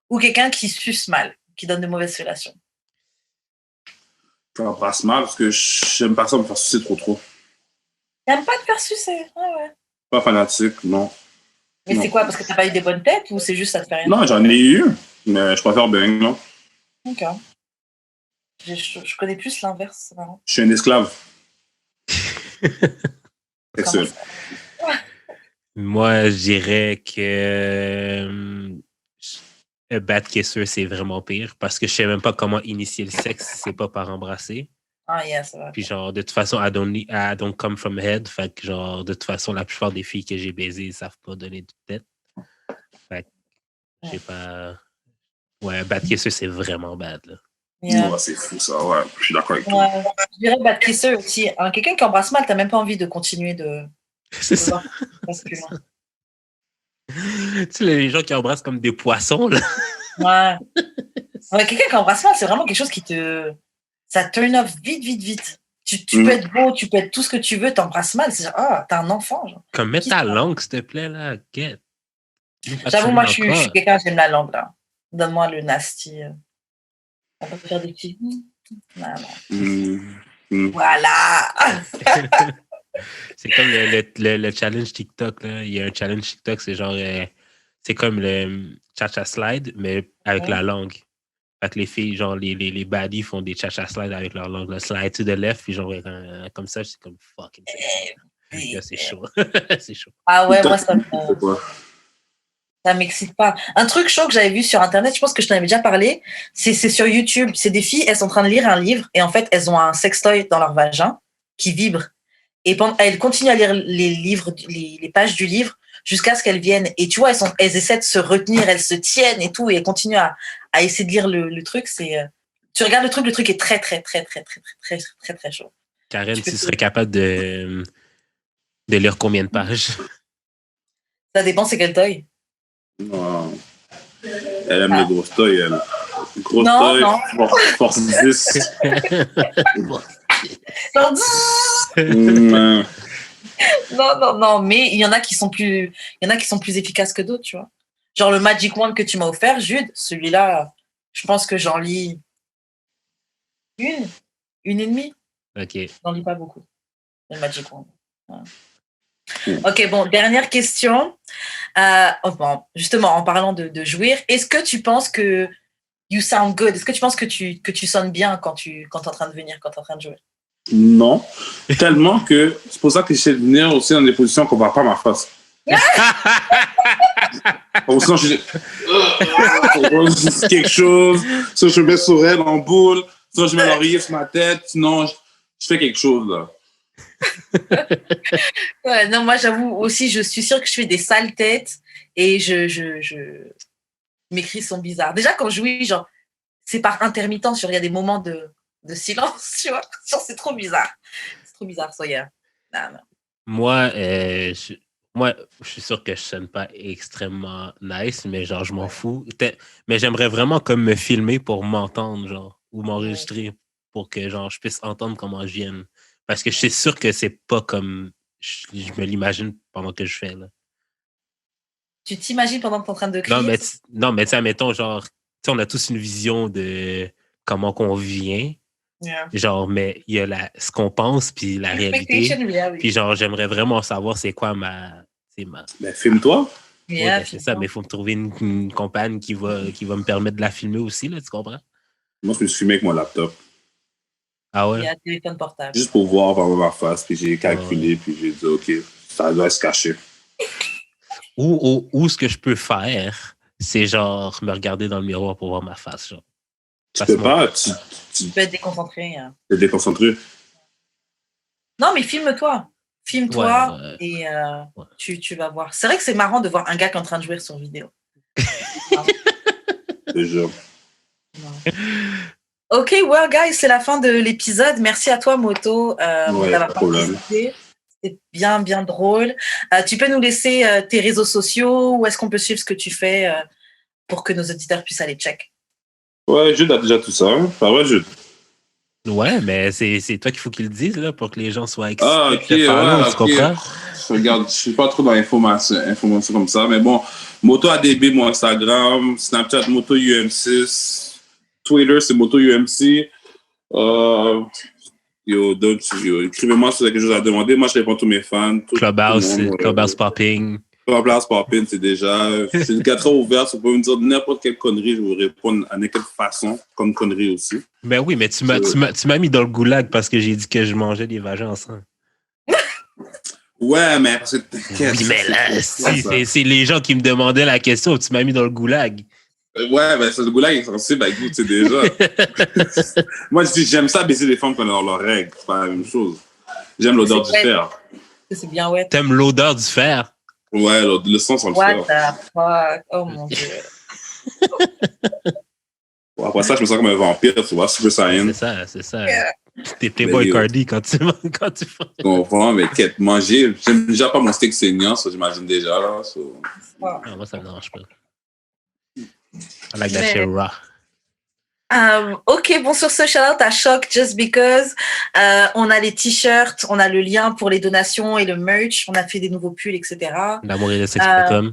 ou quelqu'un qui suce mal, qui donne de mauvaises fellations? Je m'embrasse mal parce que j'aime pas ça me faire sucer trop. T'aimes pas te faire sucer? Ah ouais. Pas fanatique, non. Mais c'est quoi? Parce que t'as pas eu des bonnes têtes ou c'est juste ça te fait rien? Non, j'en ai eu, mais je préfère bien, non. Ok. Je connais plus l'inverse, c'est marrant. Je suis un esclave. Sexuel. Moi, je dirais que un bad kisser, c'est vraiment pire parce que je sais même pas comment initier le sexe si c'est pas par embrasser. Ah, yeah, ça va. Puis genre, de toute façon, I don't come from head. Fait que genre, de toute façon, la plupart des filles que j'ai baisées, ils savent pas donner de tête. Fait que j'ai pas... Ouais, un bad kisser, c'est vraiment bad, là. Yeah. Ouais, c'est fou ça, ouais. Je suis d'accord avec toi. Je dirais bad kisser aussi. Quelqu'un qui embrasse mal, t'as même pas envie de continuer de... C'est ça. Tu sais, les gens qui embrassent comme des poissons, là. Ouais, quelqu'un qui embrasse mal, c'est vraiment quelque chose qui te... Ça turn off vite. Tu peux être beau, tu peux être tout ce que tu veux, t'embrasses mal. C'est genre, t'es un enfant. Genre. Comme mets ta langue, s'il te plaît, là. Get. J'avoue, moi, je suis quelqu'un, j'aime la langue, là. Donne-moi le nasty. On va faire des petits... Non. Voilà. C'est comme le challenge TikTok, là. Il y a un challenge TikTok, c'est genre... c'est comme le cha-cha slide, mais avec la langue. Fait que les filles, genre, les baddies font des cha-cha slide avec leur langue. Là. Slide to the left, puis genre, comme ça, c'est comme fucking c'est chaud. C'est chaud. Ah ouais, moi, ça m'excite pas. Un truc chaud que j'avais vu sur Internet, je pense que je t'en avais déjà parlé, c'est sur YouTube. C'est des filles, elles sont en train de lire un livre et en fait, elles ont un sextoy dans leur vagin qui vibre. Et elles continuent à lire les pages du livre jusqu'à ce qu'elles viennent. Et tu vois, elles essaient de se retenir, elles se tiennent et tout, et elles continuent à essayer de lire le truc. Tu regardes le truc est très, très, très, très, très, très, très, très, très chaud. Karen, tu serais capable de lire combien de pages? Ça dépend, c'est quel toy. Non. Elle aime les grosses toys, elle. Grosse toy, force 10. Non, mais il y en a qui sont plus efficaces que d'autres, tu vois. Genre le Magic Wand que tu m'as offert, Jude, celui-là, je pense que j'en lis une et demie. Ok. J'en lis pas beaucoup. Le Magic Wand. Ouais. Ok, bon, dernière question. Bon, justement, en parlant de jouir, est-ce que tu penses que You sound good. Est-ce que tu penses que tu sonnes bien quand t'es en train de venir, quand t'es en train de jouer? Non. Tellement que c'est pour ça que j'essaie de venir aussi dans des positions qu'on ne voit pas ma face. Sinon, je dis quelque chose. Sinon, je mets sur elle en boule. Sinon, je mets l'oreiller sur ma tête. Sinon, je fais quelque chose, là. Ouais, non, moi, j'avoue aussi, je suis sûre que je fais des sales têtes et mes cris sont bizarres. Déjà, quand je joue, genre, c'est par intermittence. Il y a des moments de silence, tu vois. Genre, c'est trop bizarre. C'est trop bizarre, so yeah. Non. Moi, je suis sûr que je sonne pas extrêmement nice, mais genre, je m'en fous. Mais j'aimerais vraiment comme me filmer pour m'entendre, genre, ou m'enregistrer pour que, genre, je puisse entendre comment je vienne. Parce que je suis sûr que c'est pas comme je me l'imagine pendant que je fais, là. Tu t'imagines pendant que tu es en train de crier? Non, mais tu sais, admettons, genre, tu sais, on a tous une vision de comment qu'on vient. Yeah. Genre, mais il y a ce qu'on pense, puis la réalité. Puis genre, j'aimerais vraiment savoir c'est quoi ma... Ben, filme-toi. Yeah, ben, c'est ça, mais il faut me trouver une compagne qui va me permettre de la filmer aussi, là, tu comprends? Moi, je me suis filmé avec mon laptop. Ah ouais? Il y a un téléphone portable. Juste pour voir vraiment ma face, puis j'ai calculé, puis j'ai dit, OK, ça doit se cacher. Ou ce que je peux faire, c'est genre me regarder dans le miroir pour voir ma face, genre. Tu peux pas, tu peux être déconcentré. Hein. Tu es déconcentré. Non, mais filme-toi. Filme-toi ouais. Et tu vas voir. C'est vrai que c'est marrant de voir un gars qui est en train de jouer sur vidéo. Déjà. OK, well, guys, c'est la fin de l'épisode. Merci à toi, Moto, d'avoir participé. C'est bien, bien drôle. Tu peux nous laisser tes réseaux sociaux? Où est-ce qu'on peut suivre ce que tu fais pour que nos auditeurs puissent aller check? Ouais, Jude a déjà tout ça. Hein? Pas vrai, Jude? Ouais, mais c'est toi qu'il faut qu'ils le disent là, pour que les gens soient excités. Ah, OK, tu comprends? Regarde, je suis pas trop dans l'information comme ça, mais bon, Moto ADB, mon Instagram, Snapchat, Moto UM6, Twitter, c'est Moto UMC. Écrivez-moi si vous avez quelque chose à demander. Moi, je réponds à tous mes fans. Clubhouse Popping. Clubhouse Popping, c'est une 4 heures ouverte. Vous pouvez me dire n'importe quelle connerie, je vais vous répondre à n'importe quelle façon, comme connerie aussi. Ben oui, mais tu m'as mis dans le goulag parce que j'ai dit que je mangeais des vagins ensemble. Ouais, mais parce que t'inquiète. Oui, mais là, c'est les gens qui me demandaient la question, tu m'as mis dans le goulag. Ouais, ben le goulag est sensible avec vous, tu sais déjà. Moi, je dis, j'aime ça baiser les femmes quand leurs règles. C'est pas la même chose. J'aime l'odeur du fer. C'est bien, ouais. T'aimes l'odeur du fer? Ouais, le sang sur le fer. What the fuck? Oh mon Dieu. Bon, après ça, je me sens comme un vampire, tu vois, Super Saiyan. C'est ça. Yeah. T'es Playboy Cardi quand tu Je comprends, mais manger, j'aime déjà pas mon steak saignant, ça j'imagine déjà. Là, moi, ça me dérange pas. I like that shit raw. OK, bon, sur ce, shout-out à Choc Just Because. On a les t-shirts, on a le lien pour les donations et le merch. On a fait des nouveaux pulls, etc. D'amouretdesexe.com.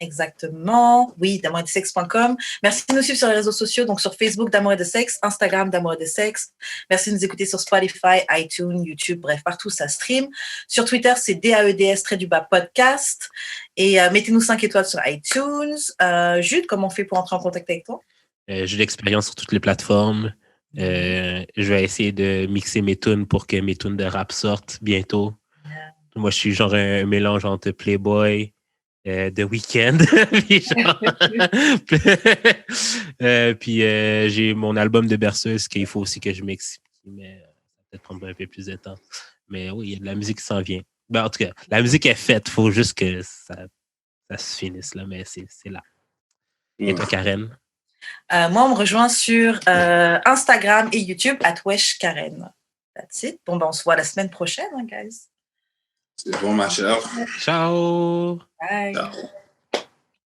Exactement. Oui, d'amouretdesexe.com. Merci de nous suivre sur les réseaux sociaux, donc sur Facebook d'Amour et de Sexe, Instagram d'Amour et de Sexe. Merci de nous écouter sur Spotify, iTunes, YouTube, bref, partout ça stream. Sur Twitter, c'est DAEDS_podcast. Et mettez-nous 5 étoiles sur iTunes. Jude, comment on fait pour entrer en contact avec toi? J'ai l'expérience sur toutes les plateformes. Je vais essayer de mixer mes tunes pour que mes tunes de rap sortent bientôt. Moi, je suis genre un mélange entre Playboy, The Weeknd. Puis j'ai mon album de berceuse qu'il faut aussi que je mixe. Mais ça va peut-être prendre un peu plus de temps. Mais oui, il y a de la musique qui s'en vient. Ben, en tout cas, la musique est faite. Il faut juste que ça se finisse, là, mais c'est là. Et toi, Karen? Moi, on me rejoint sur Instagram et YouTube @weshkaren. That's it. Bon, ben, on se voit la semaine prochaine, hein, guys. C'est bon, ma chère. Ciao. Bye. Ciao.